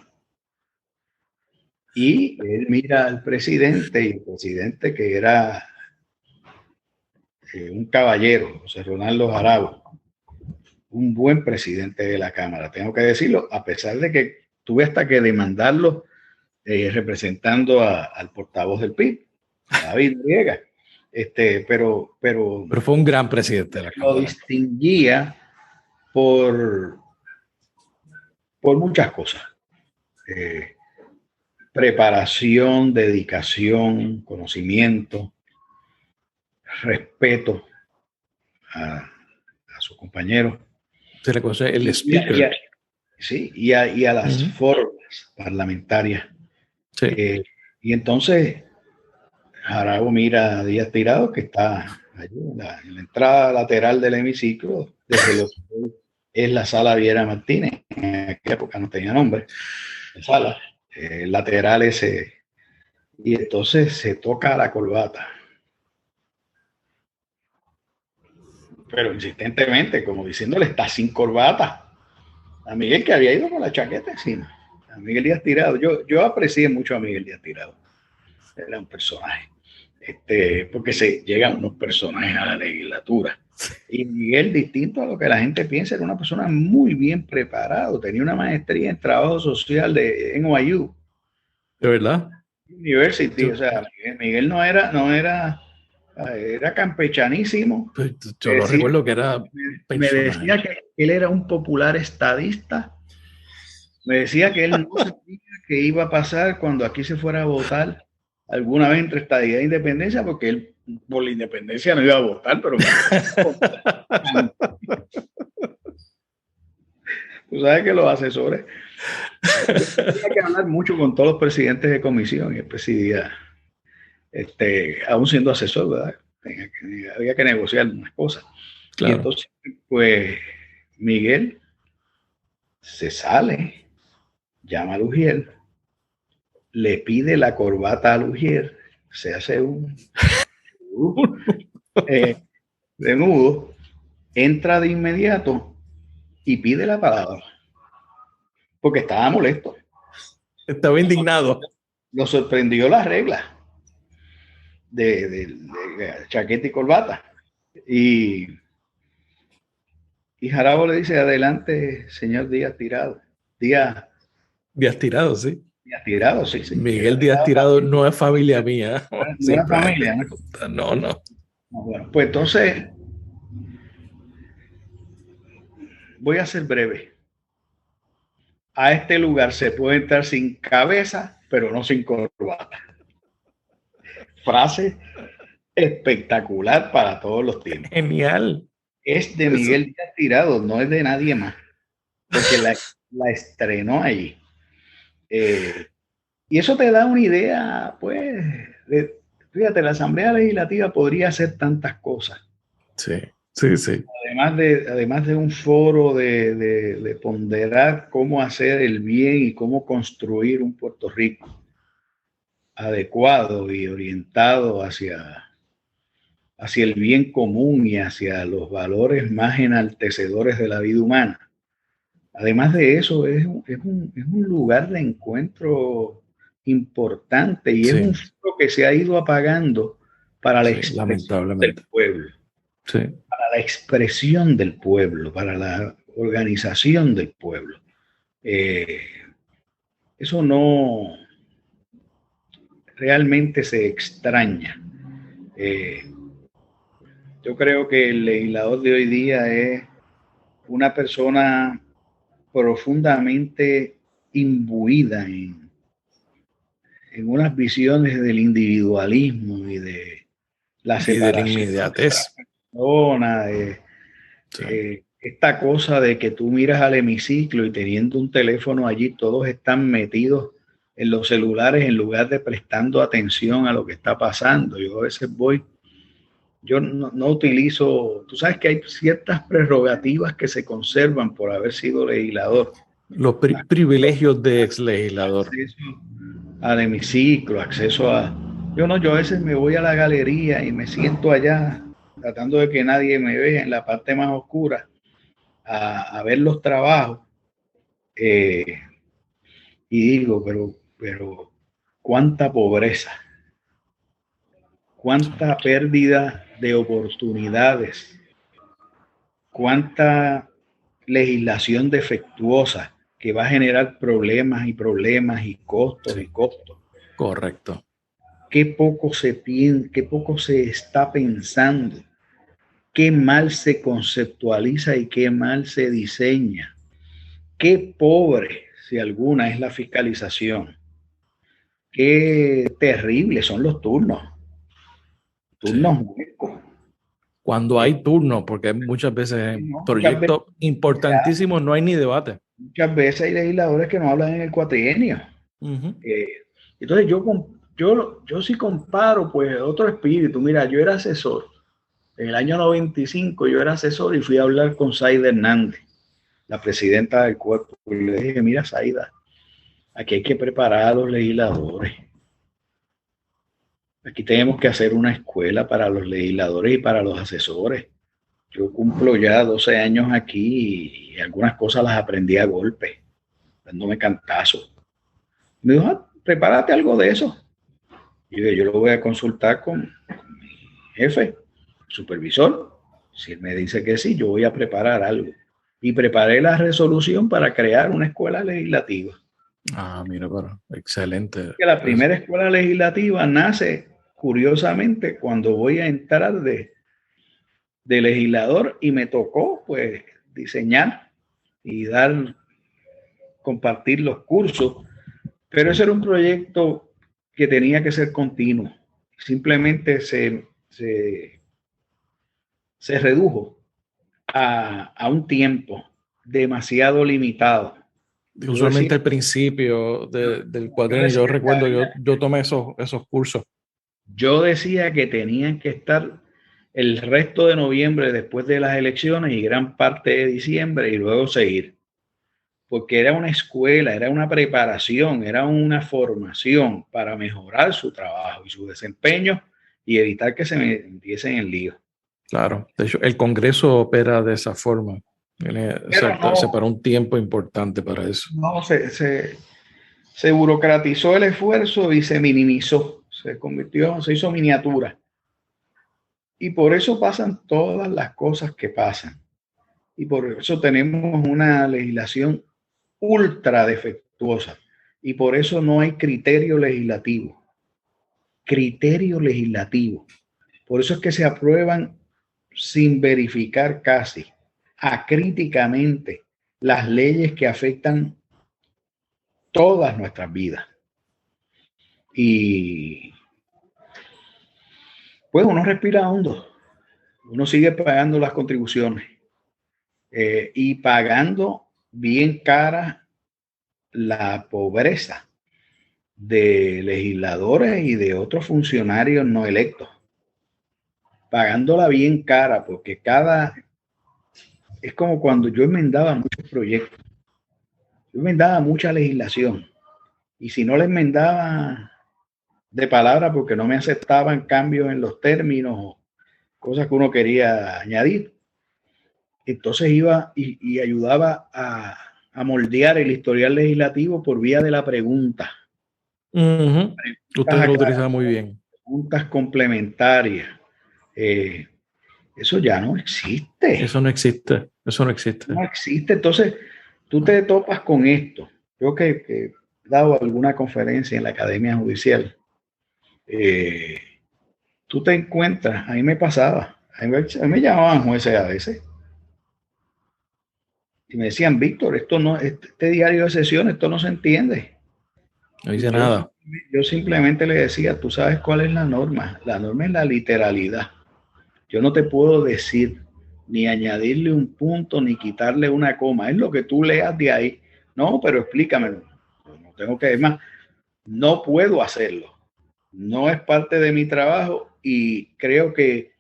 Y él mira al presidente, y el presidente, que era un caballero, José Ronaldo Jarabo, un buen presidente de la Cámara, tengo que decirlo, a pesar de que tuve hasta que demandarlo representando al portavoz del PIB, David Noriega. Pero fue un gran presidente de la Cámara. Lo distinguía por muchas cosas. Preparación, dedicación, conocimiento, respeto a sus compañeros. Se le conoce el speaker. Y a las formas parlamentarias. Sí. Y entonces Jarabo mira a Díaz Tirado, que está allí en la entrada lateral del hemiciclo, desde los es la Sala Viera Martínez. En aquella época no tenía nombre, la sala, lateral ese. Y entonces se toca la corbata. Pero insistentemente, como diciéndole, está sin corbata. A Miguel, que había ido con la chaqueta encima. A Miguel Díaz Tirado. Yo aprecié mucho a Miguel Díaz Tirado. Era un personaje. Porque se llegan unos personajes a la legislatura. Y Miguel, distinto a lo que la gente piensa, era una persona muy bien preparado. Tenía una maestría en trabajo social en NYU. ¿De verdad? University. O sea, Miguel no era campechanísimo. Pues yo lo recuerdo que era me decía que él era un popular estadista. Me decía que él no sabía qué iba a pasar cuando aquí se fuera a votar alguna vez entre estadidad e independencia, porque él por la independencia no iba a votar, pero tú sabes que los asesores tenía que hablar mucho con todos los presidentes de comisión, y él presidía, aún siendo asesor, ¿verdad? Había que negociar unas cosas. Claro. Y entonces, pues, Miguel se sale, llama a Lugier, le pide la corbata a Lugier, se hace un de nudo, entra de inmediato y pide la palabra, porque estaba molesto. Estaba indignado. Lo sorprendió la regla de chaqueta y corbata. Y Jarabo le dice, adelante, señor Díaz Tirado. Díaz Tirado, sí. Díaz Tirado, sí. Miguel Díaz Tirado no es familia mía. No es familia, ¿no? No. Bueno, pues entonces voy a ser breve. A este lugar se puede entrar sin cabeza, pero no sin corbata. Frase espectacular para todos los tiempos. Genial. Es de Miguel Díaz Tirado, no es de nadie más, porque la estrenó allí. Y eso te da una idea, pues, fíjate, la Asamblea Legislativa podría hacer tantas cosas. Sí. Además de un foro de ponderar cómo hacer el bien y cómo construir un Puerto Rico adecuado y orientado hacia el bien común y hacia los valores más enaltecedores de la vida humana. Además de eso, es un lugar de encuentro importante y es un foro que se ha ido apagando para la expresión del pueblo. Sí. Para la expresión del pueblo, para la organización del pueblo. Eso no realmente se extraña. Yo creo que el legislador de hoy día es una persona profundamente imbuida en unas visiones del individualismo y de la separación de la inmediatez. Esta cosa de que tú miras al hemiciclo y teniendo un teléfono allí, todos están metidos en los celulares en lugar de prestando atención a lo que está pasando. Yo a veces yo no utilizo, tú sabes que hay ciertas prerrogativas que se conservan por haber sido legislador. Los privilegios de ex legislador. Acceso al hemiciclo, acceso a... Yo a veces me voy a la galería y me siento allá tratando de que nadie me vea en la parte más oscura a ver los trabajos y digo, pero cuánta pobreza, cuánta pérdida de oportunidades, cuánta legislación defectuosa que va a generar problemas y costos y costos. Correcto. Qué poco se está pensando, qué mal se conceptualiza y qué mal se diseña. Qué pobre, si alguna, es la fiscalización. Qué terrible son los turnos. Turnos huecos. Cuando hay turnos, porque muchas veces en proyectos importantísimos no hay ni debate. Muchas veces hay legisladores que no hablan en el cuatrienio. Entonces yo sí comparo pues otro espíritu. Mira, yo era asesor. En el año 95 yo era asesor y fui a hablar con Said Hernández la presidenta del cuerpo, y le dije, mira, Zaida, aquí hay que preparar a los legisladores. Aquí tenemos que hacer una escuela para los legisladores y para los asesores. Yo cumplo ya 12 años aquí y algunas cosas las aprendí a golpe, dándome cantazos. Me dijo, prepárate algo de eso. Y yo lo voy a consultar con mi jefe, supervisor. Si él me dice que sí, yo voy a preparar algo. Y preparé la resolución para crear una escuela legislativa. Ah, mira, pero excelente. Que la primera escuela legislativa nace, curiosamente, cuando voy a entrar de legislador y me tocó, pues, diseñar y compartir los cursos. Pero ese era un proyecto que tenía que ser continuo. Simplemente se redujo a un tiempo demasiado limitado. Usualmente al principio del cuadrenio, yo recuerdo, yo tomé esos cursos. Yo decía que tenían que estar el resto de noviembre después de las elecciones y gran parte de diciembre y luego seguir. Porque era una escuela, era una preparación, era una formación para mejorar su trabajo y su desempeño y evitar que se metiesen en lío. Claro, de hecho, el Congreso opera de esa forma. Se paró un tiempo importante para eso. No, se burocratizó el esfuerzo y se minimizó, se hizo miniatura. Y por eso pasan todas las cosas que pasan. Y por eso tenemos una legislación ultra defectuosa. Y por eso no hay criterio legislativo. Criterio legislativo. Por eso es que se aprueban sin verificar casi, acríticamente, las leyes que afectan todas nuestras vidas. Y pues uno respira hondo, uno sigue pagando las contribuciones y pagando bien cara la pobreza de legisladores y de otros funcionarios no electos, pagándola bien cara, porque es como cuando yo enmendaba muchos proyectos, yo enmendaba mucha legislación, y si no la enmendaba de palabra porque no me aceptaban cambios en los términos, cosas que uno quería añadir, entonces iba y ayudaba a moldear el historial legislativo por vía de la pregunta. Usted lo utiliza muy bien. Preguntas complementarias. Eso ya no existe. Eso no existe. No existe. Entonces, tú te topas con esto. Yo que he dado alguna conferencia en la Academia Judicial, tú te encuentras, a mí me pasaba, a mí me llamaban jueces a veces y me decían, Víctor, este diario de sesión, esto no se entiende. No dice nada. Yo simplemente le decía, tú sabes cuál es la norma. La norma es la literalidad. Yo no te puedo decir ni añadirle un punto ni quitarle una coma. Es lo que tú leas de ahí. No, pero explícamelo. No tengo que, más, no puedo hacerlo. No es parte de mi trabajo y creo que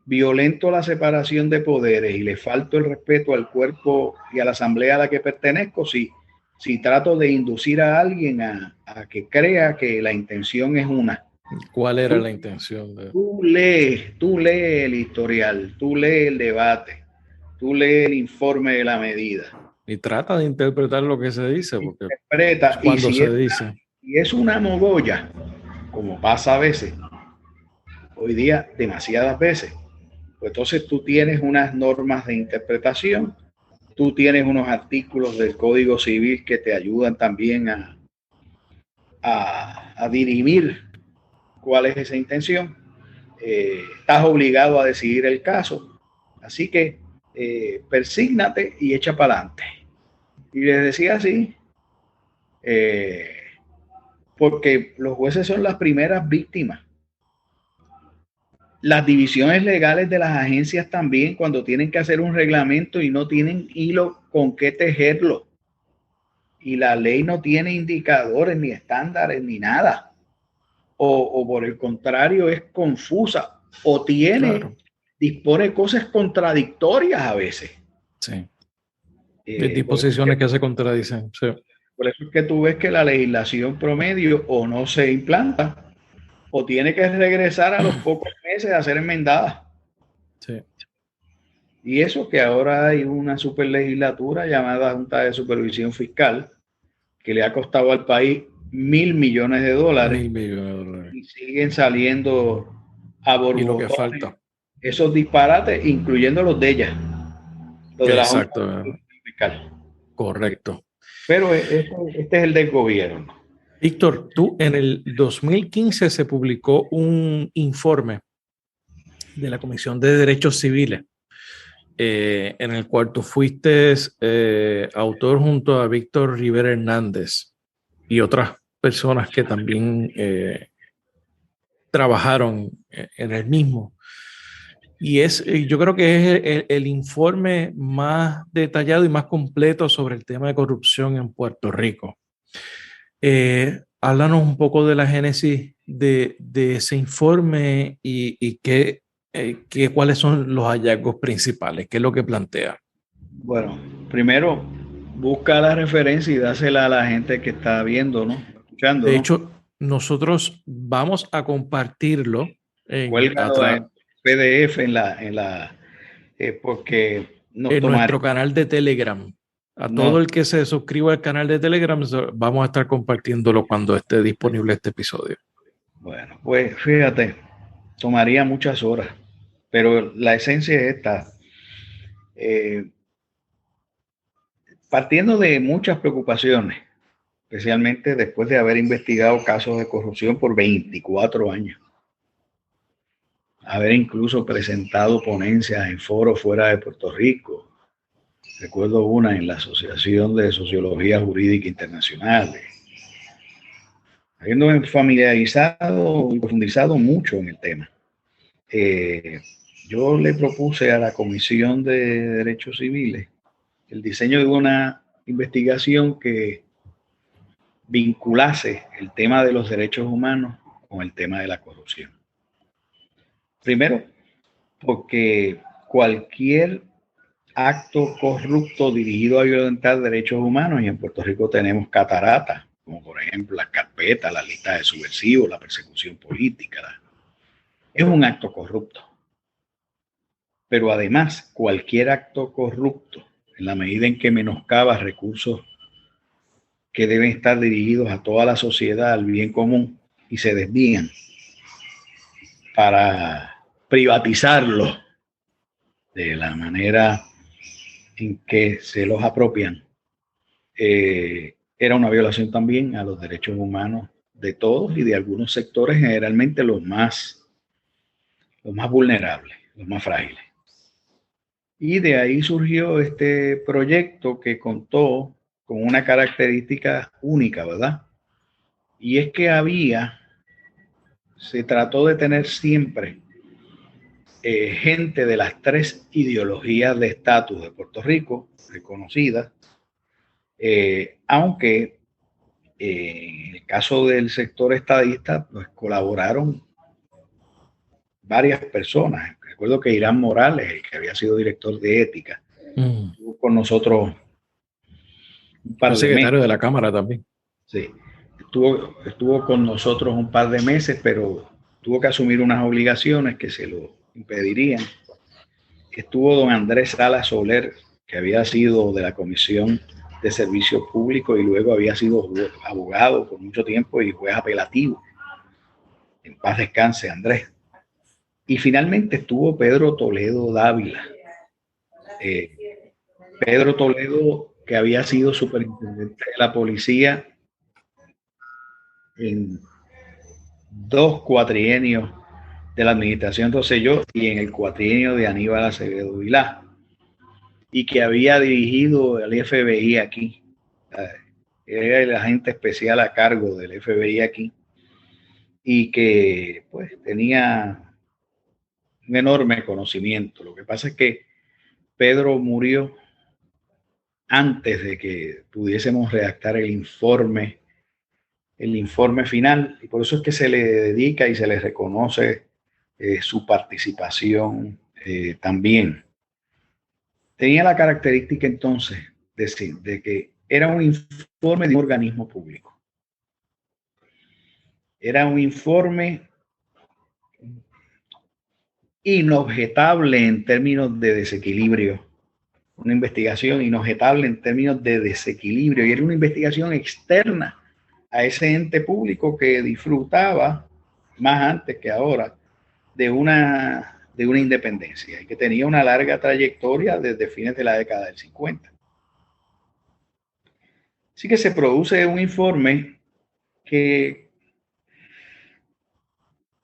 violento la separación de poderes y le falto el respeto al cuerpo y a la asamblea a la que pertenezco si trato de inducir a alguien a que crea que la intención es una. ¿Cuál era la intención? Tú lees el historial, tú lees el debate, tú lees el informe de la medida. Y trata de interpretar lo que se dice, porque interpreta, cuando se dice. Y es una mogolla, como pasa a veces, hoy día demasiadas veces, pues entonces tú tienes unas normas de interpretación, tú tienes unos artículos del Código Civil que te ayudan también a dirimir cuál es esa intención. Estás obligado a decidir el caso. Así que persígnate y echa para adelante. Y les decía así, porque los jueces son las primeras víctimas. Las divisiones legales de las agencias también, cuando tienen que hacer un reglamento y no tienen hilo con qué tejerlo. Y la ley no tiene indicadores, ni estándares, ni nada. O por el contrario, es confusa. O dispone cosas contradictorias a veces. Sí. De disposiciones que se contradicen. Sí. Por eso es que tú ves que la legislación promedio o no se implanta o tiene que regresar a los pocos meses a ser enmendada. Sí. Y eso que ahora hay una super legislatura llamada Junta de Supervisión Fiscal que le ha costado al país $1.000 millones $1.000 millones. y siguen saliendo a borbotones. Y lo que falta. Esos disparates, incluyendo los de ella. Los de la Exacto. Junta Fiscal. Correcto. Pero este es el del gobierno. Víctor, tú en el 2015 se publicó un informe de la Comisión de Derechos Civiles, en el cual tú fuiste autor junto a Víctor Rivera Hernández y otras personas que también trabajaron en el mismo. Y yo creo que es el informe más detallado y más completo sobre el tema de corrupción en Puerto Rico. Háblanos un poco de la génesis de ese informe y cuáles son los hallazgos principales, qué es lo que plantea. Bueno, primero busca la referencia y dásela a la gente que está viendo, ¿no? Escuchando. De hecho, nosotros vamos a compartirlo en PDF porque en nuestro canal de Telegram. Todo el que se suscriba al canal de Telegram, vamos a estar compartiéndolo cuando esté disponible este episodio. Bueno, pues fíjate, tomaría muchas horas, pero la esencia es esta. Partiendo de muchas preocupaciones, especialmente después de haber investigado casos de corrupción por 24 años, haber incluso presentado ponencias en foros fuera de Puerto Rico. Recuerdo una en la Asociación de Sociología Jurídica Internacional. Habiéndome familiarizado y profundizado mucho en el tema, yo le propuse a la Comisión de Derechos Civiles el diseño de una investigación que vinculase el tema de los derechos humanos con el tema de la corrupción. Primero, porque cualquier acto corrupto dirigido a violentar derechos humanos, y en Puerto Rico tenemos cataratas, como por ejemplo las carpetas, la lista de subversivos, la persecución política, es un acto corrupto. Pero además, cualquier acto corrupto, en la medida en que menoscaba recursos que deben estar dirigidos a toda la sociedad, al bien común, y se desvían para privatizarlo de la manera en que se los apropian, era una violación también a los derechos humanos de todos y de algunos sectores, generalmente los más vulnerables, los más frágiles. Y de ahí surgió este proyecto que contó con una característica única, ¿verdad? Y es que se trató de tener siempre gente de las tres ideologías de estatus de Puerto Rico reconocidas, aunque en el caso del sector estadista, pues colaboraron varias personas. Recuerdo que Irán Morales, el que había sido director de ética, estuvo con nosotros un par de meses. Secretario de la Cámara también. Sí, estuvo con nosotros un par de meses, pero tuvo que asumir unas obligaciones que se lo impedirían. Estuvo don Andrés Salas Soler, que había sido de la Comisión de Servicios Públicos y luego había sido abogado por mucho tiempo y juez apelativo. En paz descanse, Andrés. Y finalmente estuvo Pedro Toledo Dávila. Pedro Toledo, que había sido superintendente de la policía en 2 cuatrienios de la administración Rosselló y en el cuatrienio de Aníbal Acevedo Vilá, y que había dirigido el FBI aquí. Era el agente especial a cargo del FBI aquí y que pues tenía un enorme conocimiento. Lo que pasa es que Pedro murió antes de que pudiésemos redactar el informe final, y por eso es que se le dedica y se le reconoce su participación también. Tenía la característica entonces de que era un informe de un organismo público. Era un informe inobjetable en términos de desequilibrio, una investigación inobjetable en términos de desequilibrio, y era una investigación externa a ese ente público que disfrutaba, más antes que ahora, de una independencia y que tenía una larga trayectoria desde fines de la década del 50. Así que se produce un informe que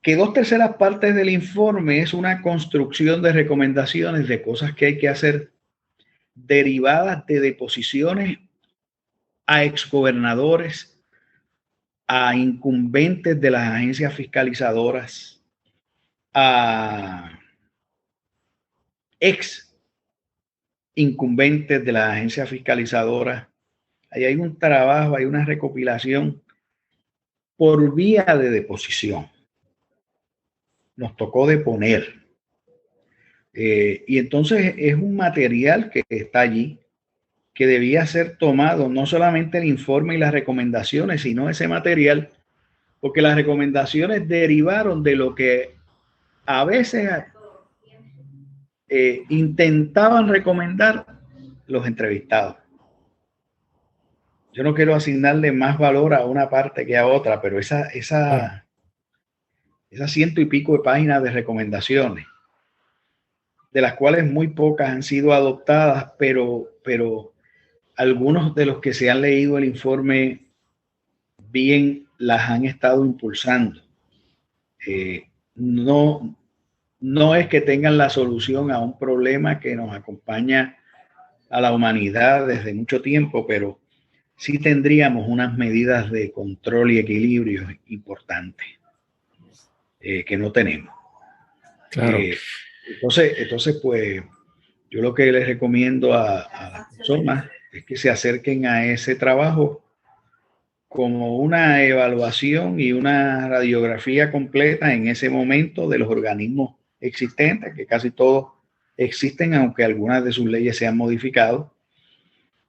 2/3 del informe es una construcción de recomendaciones de cosas que hay que hacer derivadas de deposiciones a exgobernadores, a incumbentes de las agencias fiscalizadoras, a ex incumbentes de las agencias fiscalizadoras. Ahí hay un trabajo, hay una recopilación por vía de deposición. Nos tocó deponer. Y entonces es un material que está allí, que debía ser tomado, no solamente el informe y las recomendaciones, sino ese material, porque las recomendaciones derivaron de lo que a veces intentaban recomendar los entrevistados. Yo no quiero asignarle más valor a una parte que a otra, pero esas 100 y pico de páginas de recomendaciones, de las cuales muy pocas han sido adoptadas, pero algunos de los que se han leído el informe bien las han estado impulsando. No es que tengan la solución a un problema que nos acompaña a la humanidad desde mucho tiempo, pero sí tendríamos unas medidas de control y equilibrio importantes que no tenemos. Claro. Entonces, pues, yo lo que les recomiendo a las personas es que se acerquen a ese trabajo como una evaluación y una radiografía completa en ese momento de los organismos existentes, que casi todos existen, aunque algunas de sus leyes se han modificado,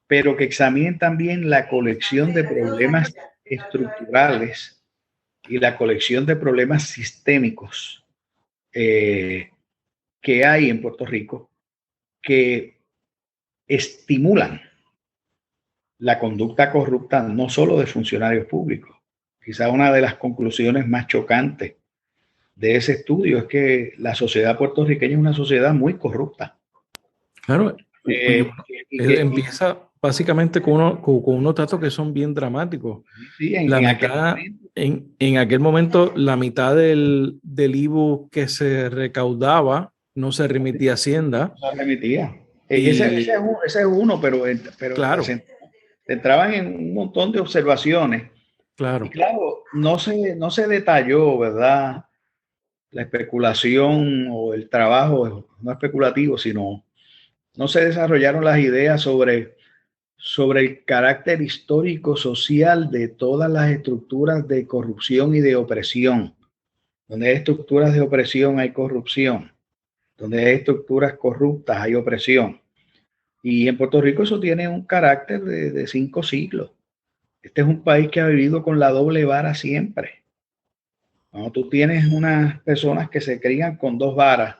pero que examinen también la colección de problemas estructurales y la colección de problemas sistémicos que hay en Puerto Rico, que estimulan la conducta corrupta no solo de funcionarios públicos. Quizá una de las conclusiones más chocantes de ese estudio es que la sociedad puertorriqueña es una sociedad muy corrupta. Claro, empieza básicamente con unos datos que son bien dramáticos. Sí, en aquel momento, la mitad del IVU que se recaudaba no se remitía a Hacienda. No se remitía. Ese es uno, pero claro, se entraban en un montón de observaciones. Claro. Y claro, no se detalló, ¿verdad? La especulación o el trabajo, no especulativo, sino no se desarrollaron las ideas sobre el carácter histórico social de todas las estructuras de corrupción y de opresión. Donde hay estructuras de opresión hay corrupción. Donde hay estructuras corruptas hay opresión. Y en Puerto Rico eso tiene un carácter de 5 siglos. Este es un país que ha vivido con la doble vara siempre. Cuando tú tienes unas personas que se crían con 2 varas,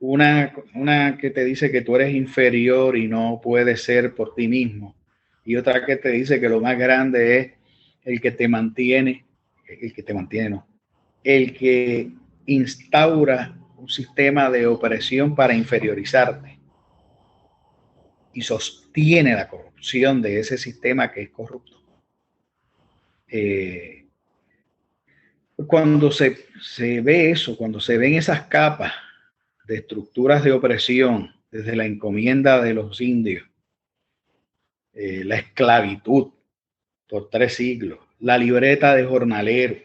una que te dice que tú eres inferior y no puedes ser por ti mismo, y otra que te dice que lo más grande es el que instaura un sistema de opresión para inferiorizarte y sostiene la corrupción de ese sistema que es corrupto. Cuando se ve eso, cuando se ven esas capas de estructuras de opresión, desde la encomienda de los indios, la esclavitud por 3 siglos, la libreta de jornalero,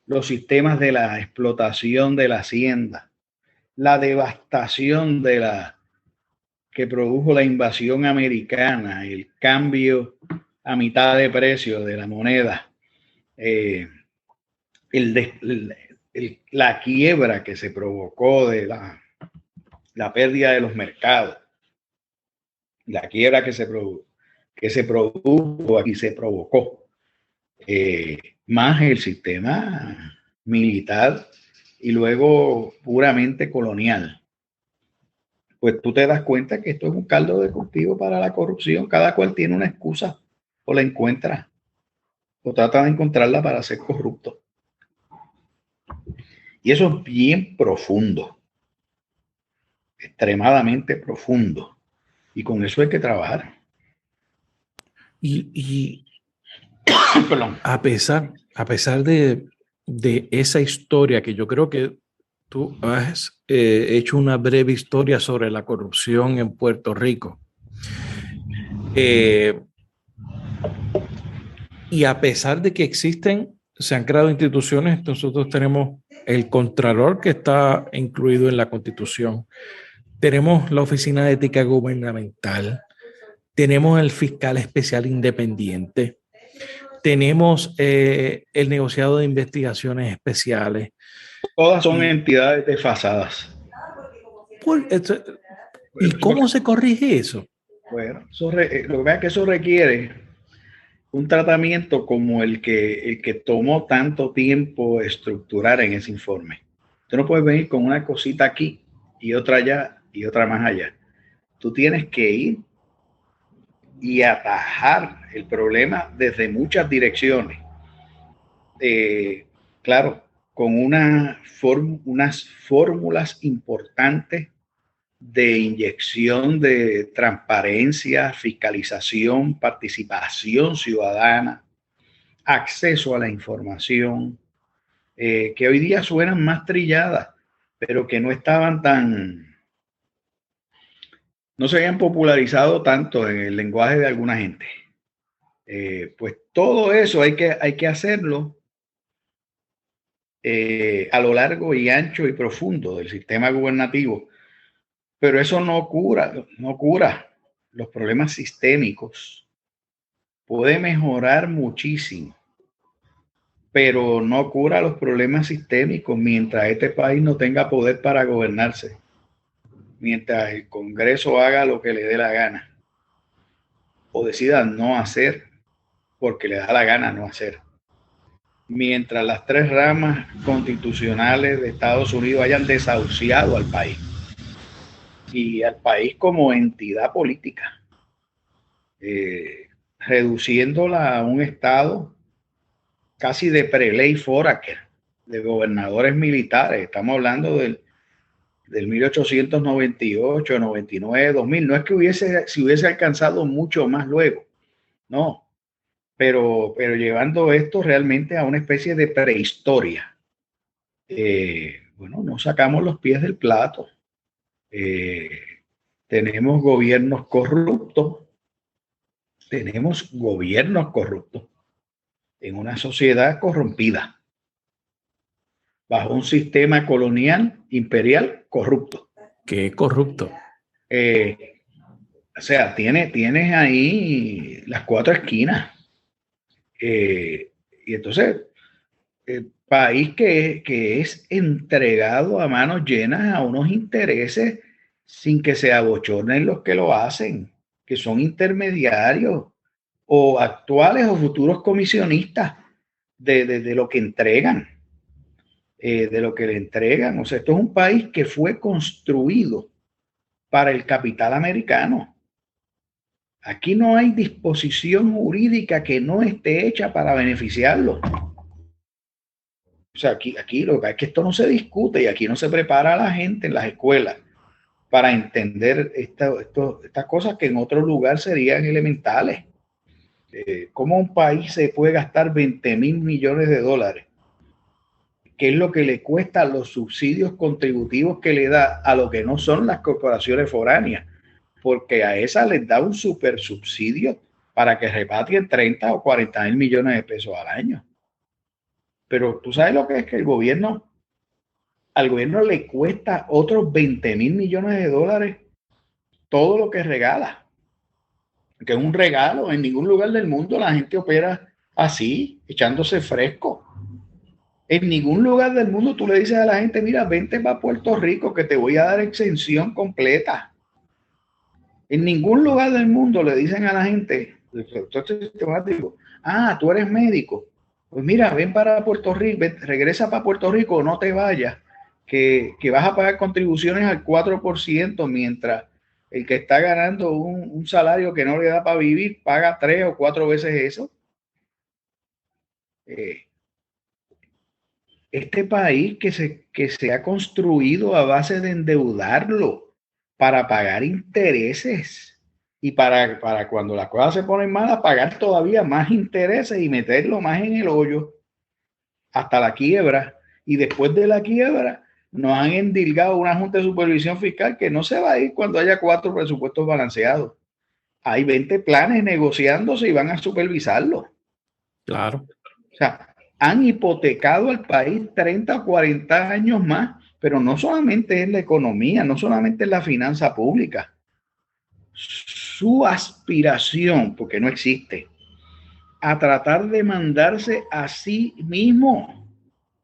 los sistemas de la explotación de la hacienda, la devastación que produjo la invasión americana, el cambio a mitad de precio de la moneda, la quiebra que se provocó de la pérdida de los mercados. la quiebra que se produjo aquí se provocó, más el sistema militar y luego puramente colonial, pues tú te das cuenta que esto es un caldo de cultivo para la corrupción. Cada cual tiene una excusa o la encuentra o trata de encontrarla para ser corrupto. Y eso es bien profundo, extremadamente profundo. Y con eso hay que trabajar. Y a pesar de esa historia, que yo creo que tú has hecho una breve historia sobre la corrupción en Puerto Rico, y a pesar de que se han creado instituciones, nosotros tenemos el Contralor, que está incluido en la Constitución, tenemos la Oficina de Ética Gubernamental, tenemos el Fiscal Especial Independiente, tenemos el Negociado de Investigaciones Especiales. Todas son entidades desfasadas. ¿Y cómo se corrige eso? Bueno, lo que pasa es que eso requiere un tratamiento como el que tomó tanto tiempo estructurar en ese informe. Tú no puedes venir con una cosita aquí y otra allá y otra más allá. Tú tienes que ir y atajar el problema desde muchas direcciones. Claro, con unas fórmulas importantes de inyección de transparencia, fiscalización, participación ciudadana, acceso a la información, que hoy día suenan más trilladas, pero que no estaban no se habían popularizado tanto en el lenguaje de alguna gente. Pues todo eso hay que hacerlo a lo largo y ancho y profundo del sistema gubernativo. Pero eso no cura los problemas sistémicos. Puede mejorar muchísimo, pero no cura los problemas sistémicos mientras este país no tenga poder para gobernarse, mientras el Congreso haga lo que le dé la gana o decida no hacer porque le da la gana no hacer. Mientras las tres ramas constitucionales de Estados Unidos hayan desahuciado al país y al país como entidad política, reduciéndola a un estado casi de preley foraker, de gobernadores militares. Estamos hablando del 1898, 99, 2000. No es que hubiese alcanzado mucho más luego, no, pero llevando esto realmente a una especie de prehistoria. Bueno, no sacamos los pies del plato. Tenemos gobiernos corruptos en una sociedad corrompida, bajo un sistema colonial, imperial, corrupto. ¿Qué corrupto? O sea, tienes ahí las cuatro esquinas. Y entonces, el país que es entregado a manos llenas a unos intereses sin que se abochornen los que lo hacen, que son intermediarios o actuales o futuros comisionistas de lo que entregan, de lo que le entregan. O sea, esto es un país que fue construido para el capital americano. Aquí no hay disposición jurídica que no esté hecha para beneficiarlo. O sea, aquí lo que es que esto no se discute y aquí no se prepara a la gente en las escuelas para entender estas cosas que en otro lugar serían elementales. ¿Cómo un país se puede gastar 20,000 millones de dólares? ¿Qué es lo que le cuesta los subsidios contributivos que le da a lo que no son las corporaciones foráneas? Porque a esas les da un super subsidio para que repatrien 30 o 40,000 millones de pesos al año. Pero tú sabes lo que es que al gobierno le cuesta otros 20,000 millones de dólares todo lo que regala. Que es un regalo. En ningún lugar del mundo la gente opera así, echándose fresco. En ningún lugar del mundo tú le dices a la gente, mira, vente para Puerto Rico que te voy a dar exención completa. En ningún lugar del mundo le dicen a la gente, el sector sistemático, tú eres médico, pues mira, ven para Puerto Rico, regresa para Puerto Rico, no te vayas, que vas a pagar contribuciones al 4%, mientras el que está ganando un salario que no le da para vivir paga 3 o 4 veces eso. Este país que se ha construido a base de endeudarlo para pagar intereses y para cuando las cosas se ponen malas, pagar todavía más intereses y meterlo más en el hoyo hasta la quiebra. Y después de la quiebra nos han endilgado una junta de supervisión fiscal que no se va a ir cuando haya 4 presupuestos balanceados. Hay 20 planes negociándose y van a supervisarlo. Claro. O sea, han hipotecado al país 30 o 40 años más, pero no solamente es la economía, no solamente es la finanza pública. Su aspiración, porque no existe, a tratar de mandarse a sí mismo.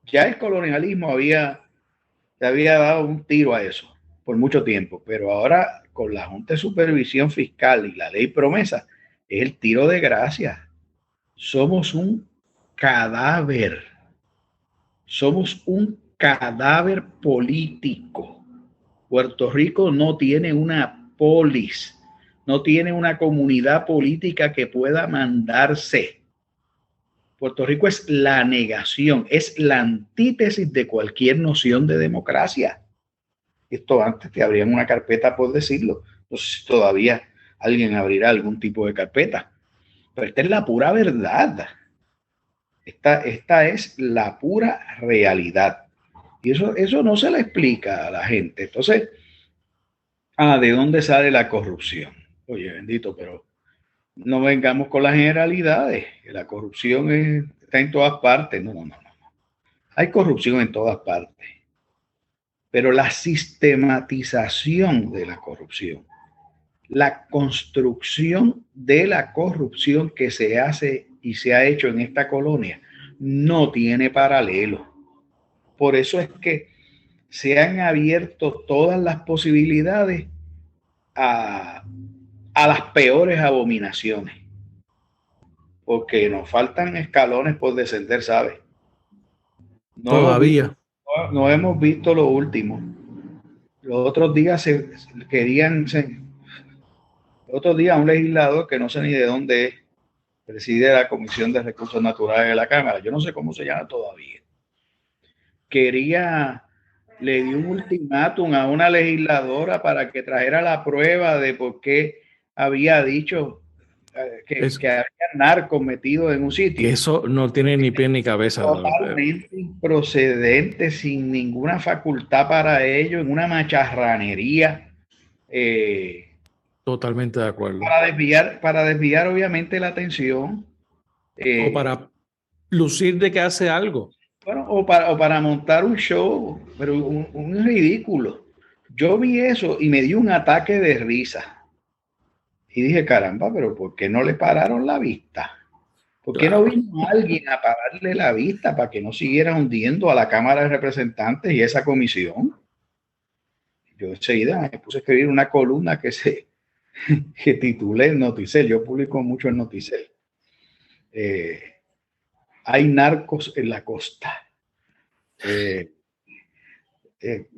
Ya el colonialismo le había dado un tiro a eso por mucho tiempo, pero ahora con la Junta de Supervisión Fiscal y la ley promesa, es el tiro de gracia. Somos un cadáver. Somos un cadáver político. Puerto Rico no tiene una polis, no tiene una comunidad política que pueda mandarse. Puerto Rico es la negación, es la antítesis de cualquier noción de democracia. Esto antes te abrían una carpeta por decirlo. No sé si todavía alguien abrirá algún tipo de carpeta. Pero esta es la pura verdad. Esta es la pura realidad. Y eso no se le explica a la gente. Entonces, ¿de dónde sale la corrupción? Oye, bendito, pero no vengamos con las generalidades. La corrupción está en todas partes. No. Hay corrupción en todas partes. Pero la sistematización de la corrupción, la construcción de la corrupción que se hace y se ha hecho en esta colonia no tiene paralelo. Por eso es que se han abierto todas las posibilidades a las peores abominaciones, porque nos faltan escalones por descender, ¿sabes? Todavía. No hemos visto lo último. Los otros días otro día un legislador que no sé ni de dónde es, preside la Comisión de Recursos Naturales de la Cámara, yo no sé cómo se llama todavía, le dio un ultimátum a una legisladora para que trajera la prueba de por qué había dicho que había narcos metidos en un sitio. Eso no tiene ni pie ni cabeza. Totalmente improcedente, sin ninguna facultad para ello, en una macharranería. Totalmente de acuerdo. Para desviar obviamente la atención. O para lucir de que hace algo. Bueno, o para montar un show, pero un ridículo. Yo vi eso y me dio un ataque de risa. Y dije, caramba, pero ¿por qué no le pararon la vista? ¿Por qué no vino alguien a pararle la vista para que no siguiera hundiendo a la Cámara de Representantes y esa comisión? Yo enseguida me puse a escribir una columna que titulé el Noticel. Yo publico mucho en Noticel. Hay narcos en la costa.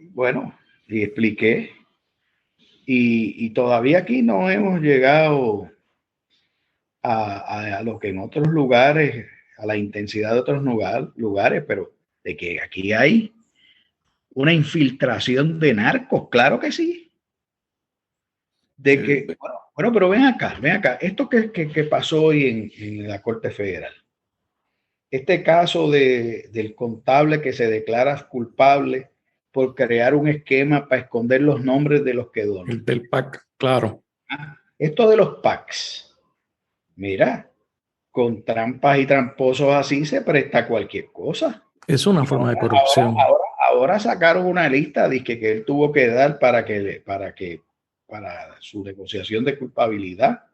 Bueno, y expliqué. Y todavía aquí no hemos llegado a lo que en otros lugares, a la intensidad de otros lugares, pero de que aquí hay una infiltración de narcos, claro que sí. De que, bueno, pero ven acá. Esto que pasó hoy en la Corte Federal, este caso del contable que se declara culpable por crear un esquema para esconder los nombres de los que donan. El del PAC, claro. Esto de los PACs, mira, con trampas y tramposos así se presta cualquier cosa. Es una forma de corrupción. Ahora sacaron una lista de que él tuvo que dar para su negociación de culpabilidad.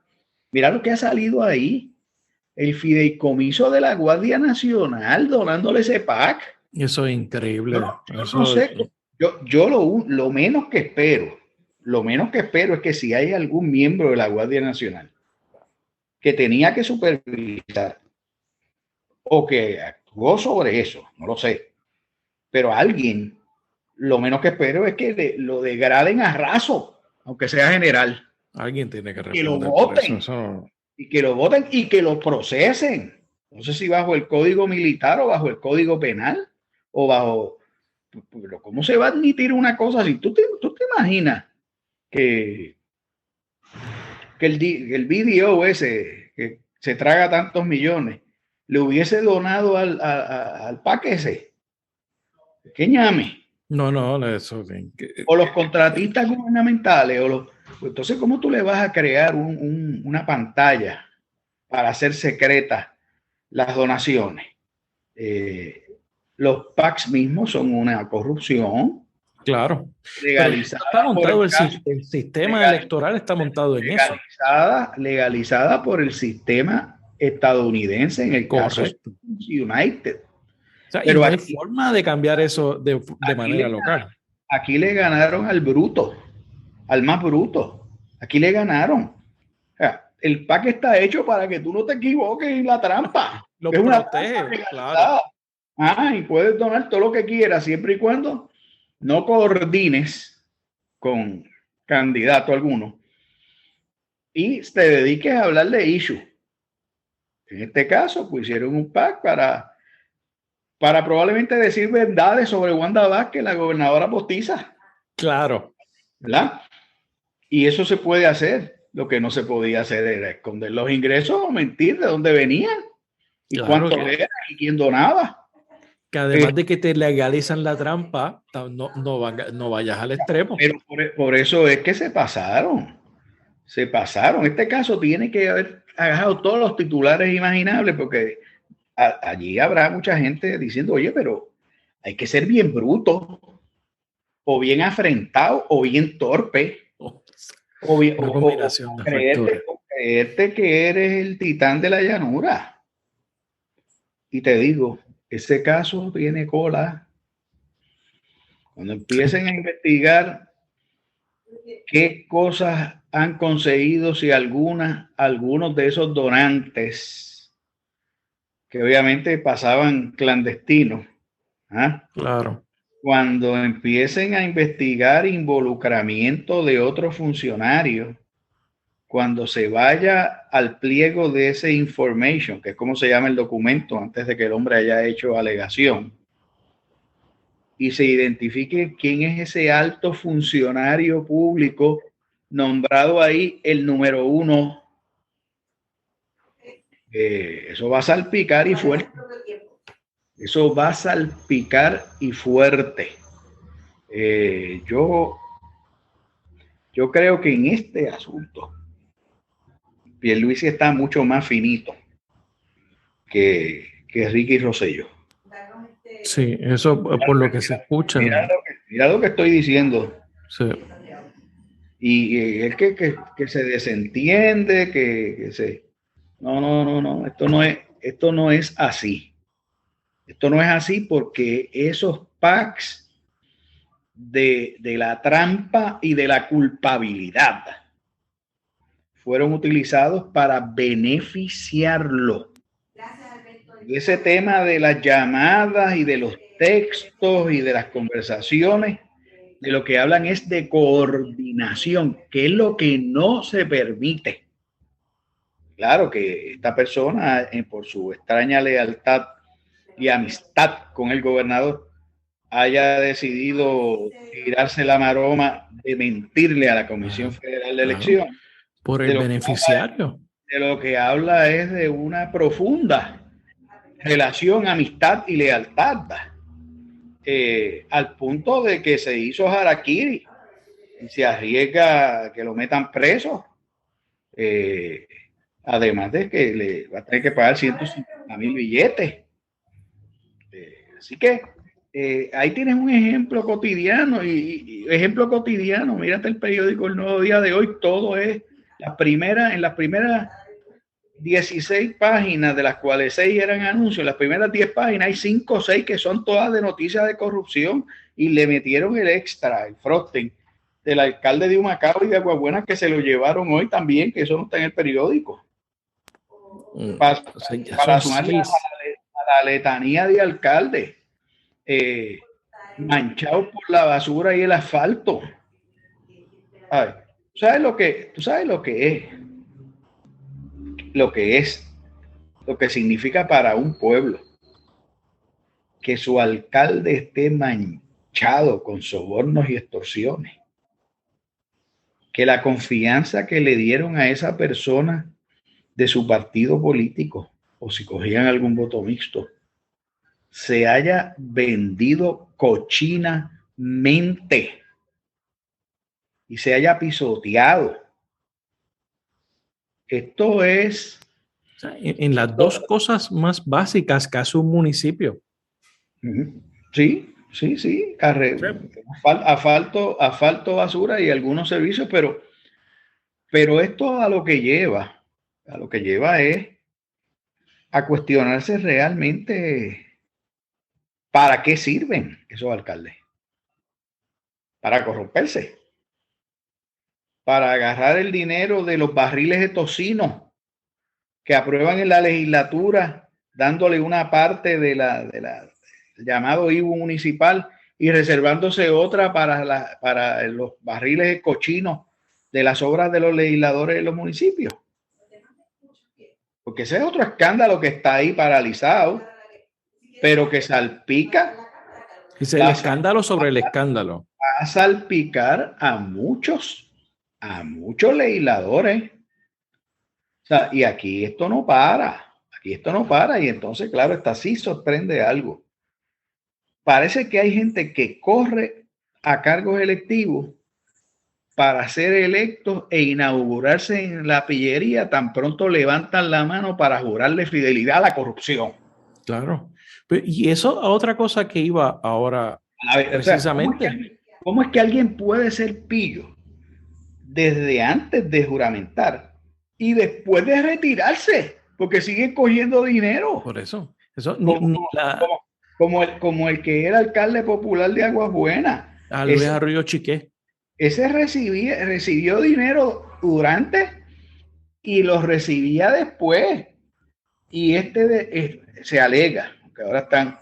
Mira lo que ha salido ahí. El fideicomiso de la Guardia Nacional donándole ese PAC. Eso es increíble. No sé, yo lo menos que espero lo menos que espero es que si hay algún miembro de la Guardia Nacional que tenía que supervisar o que actuó sobre eso, no lo sé, pero alguien, lo menos que espero es que lo degraden a raso, aunque sea general. Alguien tiene que Que lo responder por voten, eso. No. y que lo voten y que lo procesen. No sé si bajo el Código Militar o bajo el Código Penal o bajo... Pero ¿cómo se va a admitir una cosa así? ¿Tú te imaginas que el video ese que se traga tantos millones le hubiese donado al PAC ese? ¿Qué ñame? No, eso. O los contratistas gubernamentales, entonces, ¿cómo tú le vas a crear una pantalla para hacer secretas las donaciones? Los PACs mismos son una corrupción. Claro. Legalizada. Está montado el sistema electoral está montado en eso. Legalizada por el sistema estadounidense en el caso de United. O sea, pero y no hay forma de cambiar eso de manera local. Aquí le ganaron al bruto, al más bruto. Aquí le ganaron. O sea, el PAC está hecho para que tú no te equivoques en la trampa. Lo protege, claro. Y puedes donar todo lo que quieras, siempre y cuando no coordines con candidato alguno y te dediques a hablar de issue. En este caso, pues hicieron un PAC para probablemente decir verdades sobre Wanda Vázquez, la gobernadora postiza. Claro. ¿Verdad? Y eso se puede hacer. Lo que no se podía hacer era esconder los ingresos o mentir de dónde venían y cuánto era y quién donaba. Que además de que te legalizan la trampa, no vayas al extremo. Pero por eso es que se pasaron. Este caso tiene que haber agarrado todos los titulares imaginables, porque allí habrá mucha gente diciendo, oye, pero hay que ser bien bruto, o bien afrentado, o bien torpe, o creerte que eres el titán de la llanura. Y te digo, ese caso tiene cola. Cuando empiecen a investigar qué cosas han conseguido, si algunos de esos donantes que obviamente pasaban clandestinos, claro, cuando empiecen a investigar involucramiento de otros funcionarios, cuando se vaya al pliego de ese information, que es como se llama el documento antes de que el hombre haya hecho alegación, y se identifique quién es ese alto funcionario público nombrado ahí el número 1, eso va a salpicar y fuerte. Eso va a salpicar y fuerte. Yo creo que en este asunto Pierluisi está mucho más finito que Ricky Rosselló. Sí, eso por lo que se escucha. Mira lo que estoy diciendo. Sí. Y el que se desentiende, que se... No. Esto no es así. Esto no es así porque esos PACs de la trampa y de la culpabilidad fueron utilizados para beneficiarlo. Ese tema de las llamadas y de los textos y de las conversaciones, de lo que hablan es de coordinación, que es lo que no se permite. Claro que esta persona, por su extraña lealtad y amistad con el gobernador, haya decidido tirarse la maroma de mentirle a la Comisión Federal de Elecciones. Por el beneficiario. De lo que habla es de una profunda relación, amistad y lealtad, al punto de que se hizo harakiri y se arriesga a que lo metan preso, además de que le va a tener que pagar 150,000 billetes. Así que ahí tienes un ejemplo cotidiano y ejemplo cotidiano. Mírate el periódico El Nuevo Día de hoy, todo es en las primeras 16 páginas, de las cuales 6 eran anuncios, en las primeras 10 páginas hay 5 o 6 que son todas de noticias de corrupción y le metieron el extra, el frosting, del alcalde de Humacao y de Aguabuena que se lo llevaron hoy también, que eso no está en el periódico. Para sumarle a la letanía de alcaldes manchados por la basura y el asfalto. Ay, ¿tú sabes lo que es? Lo que significa para un pueblo que su alcalde esté manchado con sobornos y extorsiones, que la confianza que le dieron a esa persona de su partido político, o si cogían algún voto mixto, se haya vendido cochinamente y se haya pisoteado. Esto es... O sea, en las dos cosas más básicas que hace un municipio. Sí. Asfalto, basura y algunos servicios, pero esto a lo que lleva es a cuestionarse realmente para qué sirven esos alcaldes. Para corromperse, para agarrar el dinero de los barriles de tocino que aprueban en la legislatura, dándole una parte de la llamado IVU municipal y reservándose otra para los barriles de cochinos de las obras de los legisladores de los municipios. Porque ese es otro escándalo que está ahí paralizado, pero que salpica. Es el escándalo sobre el escándalo. Va a salpicar a muchos legisladores. O sea, y aquí esto no para. Y entonces, claro, esta sí sorprende algo. Parece que hay gente que corre a cargos electivos para ser electos e inaugurarse en la pillería, tan pronto levantan la mano para jurarle fidelidad a la corrupción. Claro. Y eso a otra cosa que iba ahora, a ver, precisamente. O sea, ¿cómo es que alguien puede ser pillo desde antes de juramentar y después de retirarse? Porque siguen cogiendo dinero. Por eso. Como el que era alcalde popular de Aguas Buenas. Luis Arroyo Chiqué. Ese recibió dinero durante y lo recibía después. Y se alega, que ahora están,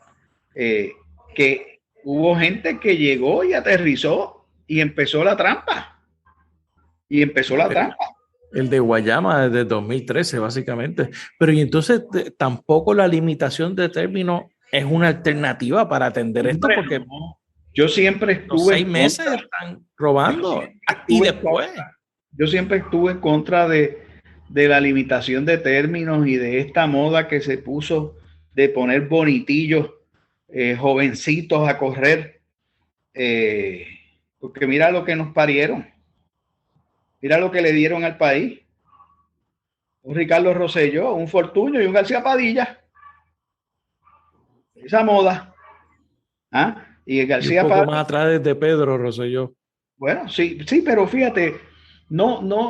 que hubo gente que llegó y aterrizó y empezó la trampa. El de Guayama desde 2013, básicamente. Pero y entonces tampoco la limitación de término es una alternativa para atender esto, porque yo siempre estuve 6 meses están robando y después. Yo siempre estuve en contra de la limitación de términos y de esta moda que se puso de poner bonitillos jovencitos a correr, porque mira lo que nos parieron, mira lo que le dieron al país. Un Ricardo Rosselló, un Fortuño y un García Padilla. Esa moda. Y el García Padilla. Un poco más atrás de Pedro Rosselló. Bueno, sí, pero fíjate,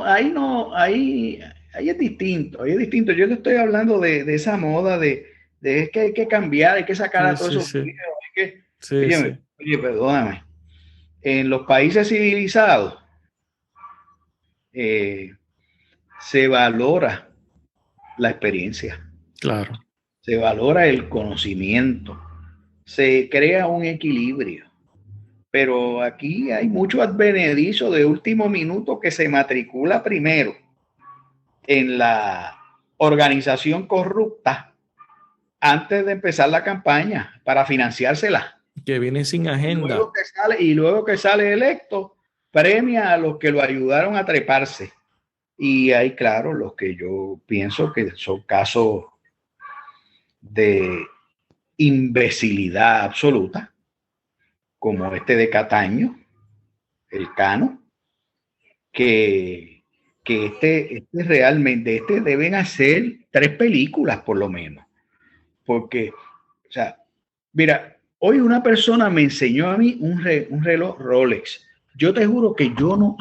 ahí es distinto, Yo te estoy hablando de esa moda de que hay que cambiar, hay que sacar a todos esos videos. Oye, perdóname. En los países civilizados se valora la experiencia. Claro. Se valora el conocimiento. Se crea un equilibrio. Pero aquí hay mucho advenedizo de último minuto que se matricula primero en la organización corrupta antes de empezar la campaña para financiársela. Que viene sin agenda. Y luego que sale electo, premia a los que lo ayudaron a treparse. Y hay, claro, los que yo pienso que son casos de imbecilidad absoluta, como este de Cataño, el Cano, que realmente deben hacer 3 películas por lo menos. Porque, o sea, mira, hoy una persona me enseñó a mí un reloj Rolex. Yo te juro que yo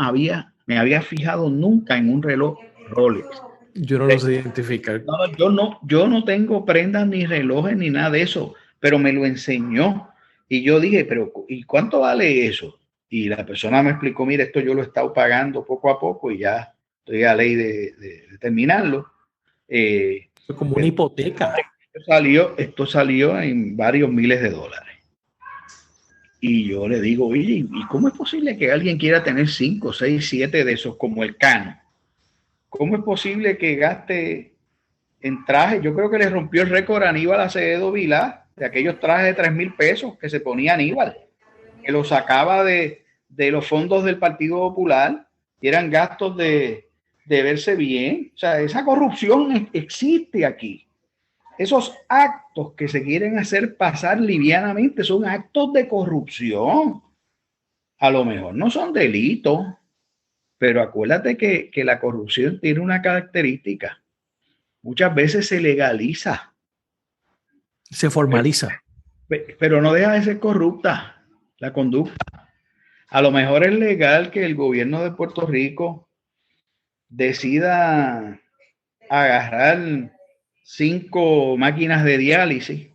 me había fijado nunca en un reloj Rolex. Yo no lo sé identificar. No, yo no tengo prendas ni relojes ni nada de eso, pero me lo enseñó. Y yo dije, pero ¿y cuánto vale eso? Y la persona me explicó, mire, esto yo lo he estado pagando poco a poco y ya estoy a ley de terminarlo. Es como una hipoteca. Esto salió en varios miles de dólares. Y yo le digo, oye, ¿y cómo es posible que alguien quiera tener 5, 6, 7 de esos como el Cano? ¿Cómo es posible que gaste en trajes? Yo creo que le rompió el récord a Aníbal Acevedo Vilá, de aquellos trajes de 3,000 pesos que se ponía Aníbal, que lo sacaba de los fondos del Partido Popular, y eran gastos de verse bien. O sea, esa corrupción existe aquí. Esos actos que se quieren hacer pasar livianamente son actos de corrupción. A lo mejor no son delitos, pero acuérdate que la corrupción tiene una característica. Muchas veces se legaliza. Se formaliza. Pero no deja de ser corrupta la conducta. A lo mejor es legal que el gobierno de Puerto Rico decida agarrar 5 máquinas de diálisis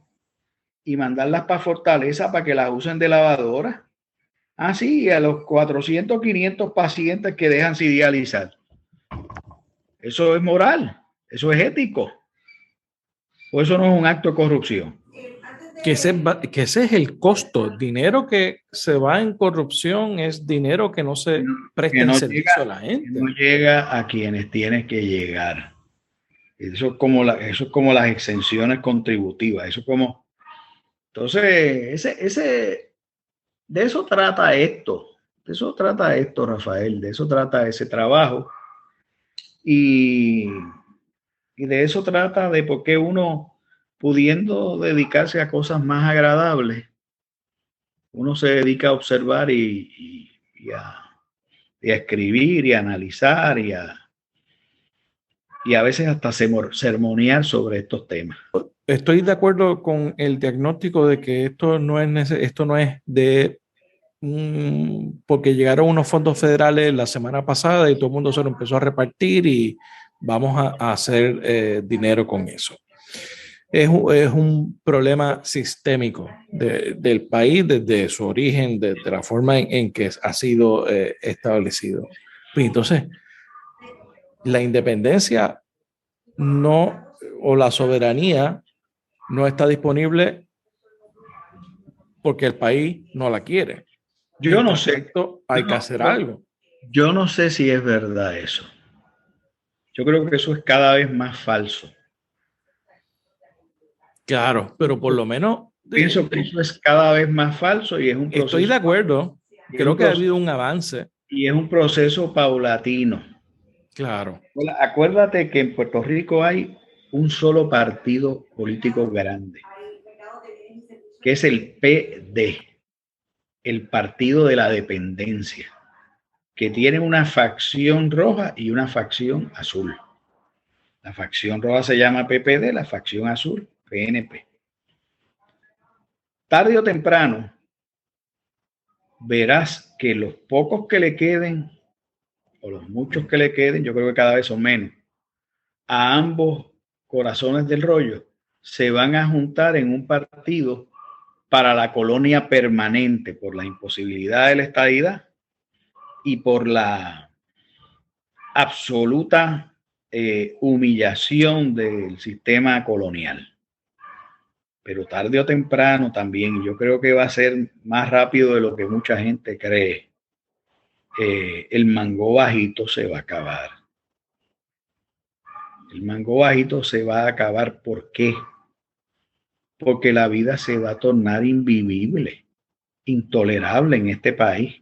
y mandarlas para Fortaleza para que las usen de lavadora. Sí, a los 400, 500 pacientes que dejan sin dializar. Eso es moral, eso es ético. O eso no es un acto de corrupción. Que ese es el costo. Dinero que se va en corrupción es dinero que no se presta en servicio a la gente. No llega a quienes tiene que llegar. Eso es como las exenciones contributivas. Eso es como. Entonces, de eso trata esto. De eso trata esto, Rafael. De eso trata ese trabajo. Y de eso trata de por qué uno, pudiendo dedicarse a cosas más agradables, uno se dedica a observar y a escribir y a analizar y a veces hasta sermonear sobre estos temas. Estoy de acuerdo con el diagnóstico de que esto no es de porque llegaron unos fondos federales la semana pasada y todo el mundo se lo empezó a repartir y vamos a hacer dinero con eso. Es un problema sistémico del país desde su origen, desde la forma en que ha sido establecido. Entonces, la independencia o la soberanía no está disponible porque el país no la quiere. Yo no sé. Hay que hacer algo. Yo no sé si es verdad eso. Yo creo que eso es cada vez más falso. Claro, pero por lo menos pienso que eso es cada vez más falso y es un proceso. Estoy de acuerdo. Creo que ha habido un avance. Y es un proceso paulatino. Claro. Acuérdate que en Puerto Rico hay un solo partido político grande, que es el PD, el Partido de la Dependencia, que tiene una facción roja y una facción azul. La facción roja se llama PPD, la facción azul, PNP. Tarde o temprano, verás que los pocos que le queden, o los muchos que le queden, yo creo que cada vez son menos, a ambos corazones del rollo, se van a juntar en un partido para la colonia permanente, por la imposibilidad de la estadidad y por la absoluta humillación del sistema colonial. Pero tarde o temprano también, yo creo que va a ser más rápido de lo que mucha gente cree. El mango bajito se va a acabar. El mango bajito se va a acabar. ¿Por qué? Porque la vida se va a tornar invivible, intolerable en este país.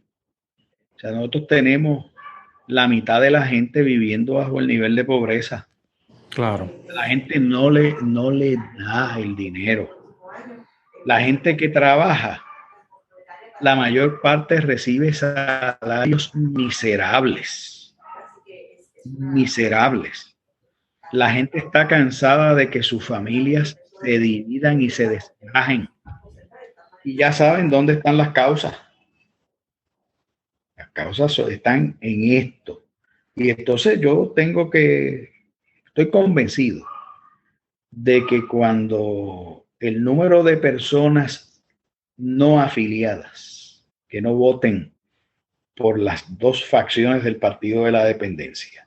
O sea, nosotros tenemos la mitad de la gente viviendo bajo el nivel de pobreza. Claro. La gente no le da el dinero. La gente que trabaja, la mayor parte recibe salarios miserables. Miserables. La gente está cansada de que sus familias se dividan y se desgajen. Y ya saben dónde están las causas. Las causas están en esto. Y entonces estoy convencido de que cuando el número de personas no afiliadas que no voten por las dos facciones del Partido de la Dependencia,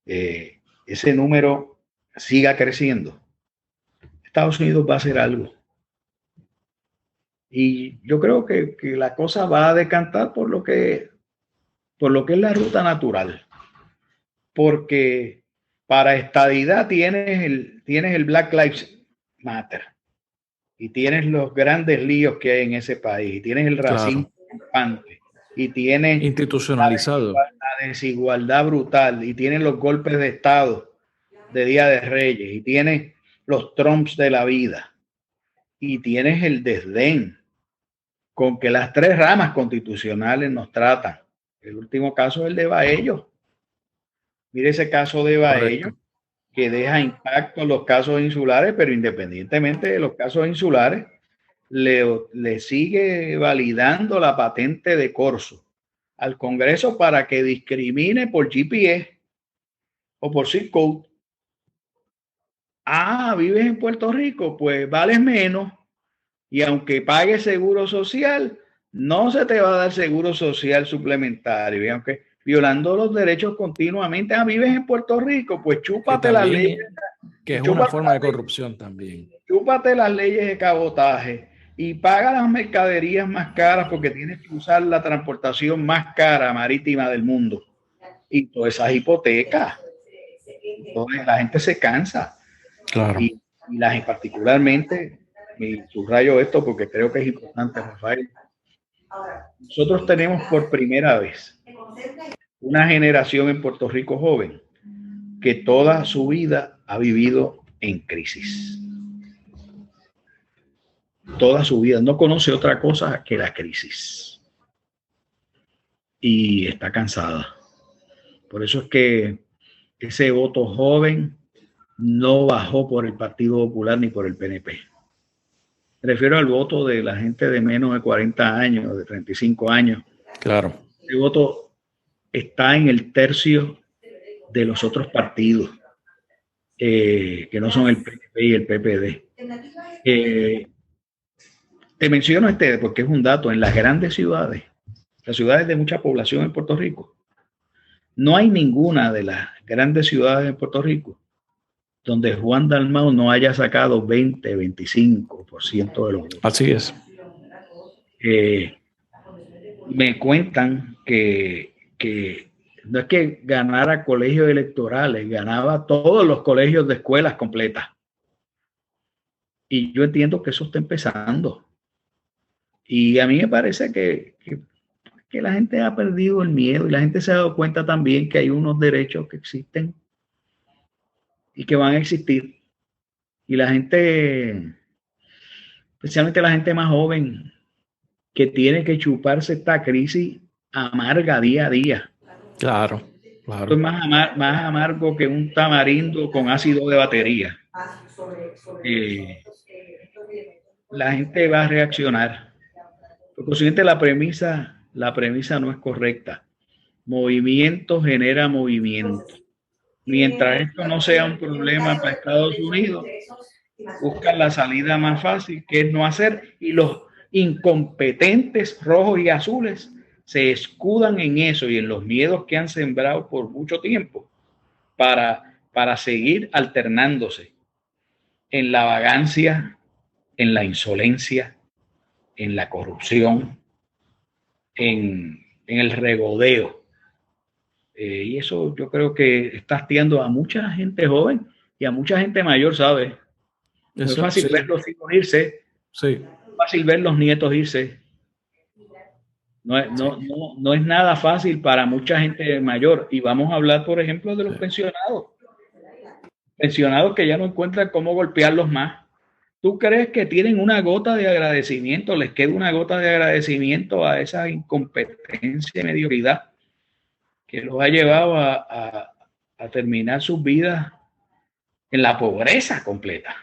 ese número siga creciendo, Estados Unidos va a hacer algo. Y yo creo que la cosa va a decantar por lo que es la ruta natural. Porque para estadidad tienes el Black Lives Matter y tienes los grandes líos que hay en ese país, y tienes el racismo rampante, y tienes institucionalizado, la desigualdad brutal, y tienes los golpes de Estado de Día de Reyes, y tienes los Trumps de la vida, y tienes el desdén con que las tres ramas constitucionales nos tratan. El último caso es el de Baello. Mire ese caso de Baello, que deja impacto en los casos insulares, pero independientemente de los casos insulares, le sigue validando la patente de corso al Congreso para que discrimine por GPS o por zip code. Ah, vives en Puerto Rico, pues vales menos, y aunque pagues seguro social, no se te va a dar seguro social suplementario, y aunque violando los derechos continuamente. Ah, vives en Puerto Rico, pues chúpate las leyes. Que es una forma de corrupción también. Chúpate las leyes de cabotaje y paga las mercaderías más caras, porque tienes que usar la transportación más cara marítima del mundo. Y todas esas hipotecas. Entonces la gente se cansa. Claro. Y la gente particularmente, me subrayo esto porque creo que es importante, Rafael. Nosotros tenemos por primera vez una generación en Puerto Rico joven que toda su vida ha vivido en crisis. Toda su vida no conoce otra cosa que la crisis. Y está cansada. Por eso es que ese voto joven no bajó por el Partido Popular ni por el PNP. Me refiero al voto de la gente de menos de 40 años, de 35 años. Claro. Ese voto está en el tercio de los otros partidos, que no son el PNP y el PPD. Te menciono porque es un dato. En las grandes ciudades, las ciudades de mucha población en Puerto Rico, no hay ninguna de las grandes ciudades en Puerto Rico donde Juan Dalmau no haya sacado 20, 25% de los votos. Así es. Me cuentan que no es que ganara colegios electorales, ganaba todos los colegios de escuelas completas. Y yo entiendo que eso está empezando. Y a mí me parece que la gente ha perdido el miedo, y la gente se ha dado cuenta también que hay unos derechos que existen y que van a existir. Y la gente, especialmente la gente más joven, que tiene que chuparse esta crisis amarga día a día. Claro. Esto es más amargo que un tamarindo con ácido de batería. La gente va a reaccionar. Por consiguiente, la premisa no es correcta. Movimiento genera movimiento. Mientras esto no sea un problema para Estados Unidos, buscan la salida más fácil, que es no hacer, y los incompetentes rojos y azules se escudan en eso y en los miedos que han sembrado por mucho tiempo para seguir alternándose en la vagancia, en la insolencia, en la corrupción, en el regodeo. Y eso yo creo que está hastiando a mucha gente joven y a mucha gente mayor, ¿sabes? No es fácil ver los hijos irse. Sí. No es fácil ver los nietos irse. No es nada fácil para mucha gente mayor. Y vamos a hablar, por ejemplo, de los pensionados. Pensionados que ya no encuentran cómo golpearlos más. ¿Tú crees que tienen una gota de agradecimiento? ¿Les queda una gota de agradecimiento a esa incompetencia y mediocridad que los ha llevado a terminar sus vidas en la pobreza completa?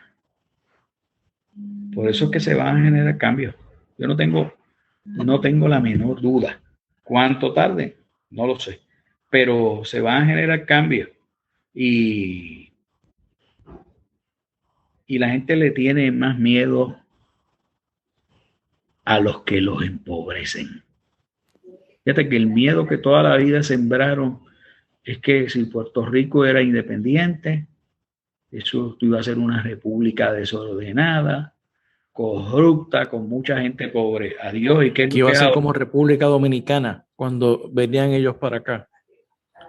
Por eso es que se van a generar cambios. Yo no tengo la menor duda. ¿Cuánto tarde? No lo sé. Pero se van a generar cambios. Y la gente le tiene más miedo a los que los empobrecen. Fíjate que el miedo que toda la vida sembraron es que si Puerto Rico era independiente, eso iba a ser una república desordenada, corrupta, con mucha gente pobre. Adiós. ¿Y qué es Que lo iba a que ser ahora? como República Dominicana cuando venían ellos para acá.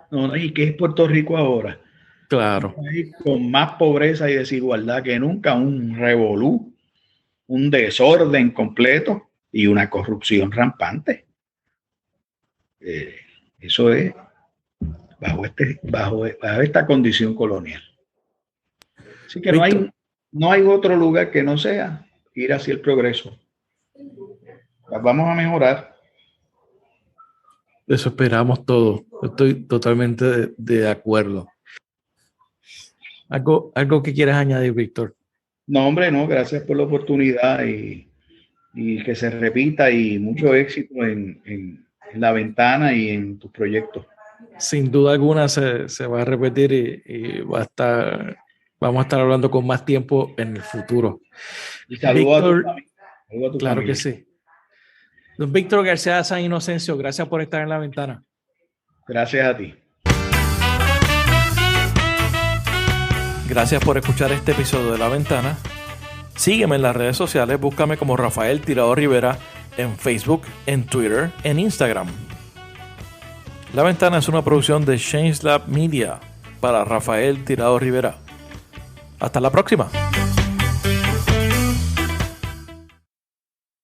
No, ¿y qué es Puerto Rico ahora? Claro. Un país con más pobreza y desigualdad que nunca, un revolú, un desorden completo y una corrupción rampante. Eso es bajo esta condición colonial. Así que no hay otro lugar que no sea ir hacia el progreso. Vamos a mejorar. Eso esperamos todos. Estoy totalmente de acuerdo. ¿Algo que quieras añadir, Víctor? No, hombre, no, gracias por la oportunidad y que se repita y mucho éxito en La Ventana y en tus proyectos. Sin duda alguna se va a repetir y vamos a estar hablando con más tiempo en el futuro. Y saludos a tu claro familia. Que sí. Don Víctor García San Inocencio, gracias por estar en La Ventana. Gracias a ti. Gracias por escuchar este episodio de La Ventana. Sígueme en las redes sociales, búscame como Rafael Tirado Rivera en Facebook, en Twitter, en Instagram. La Ventana es una producción de Change Lab Media para Rafael Tirado Rivera. Hasta la próxima.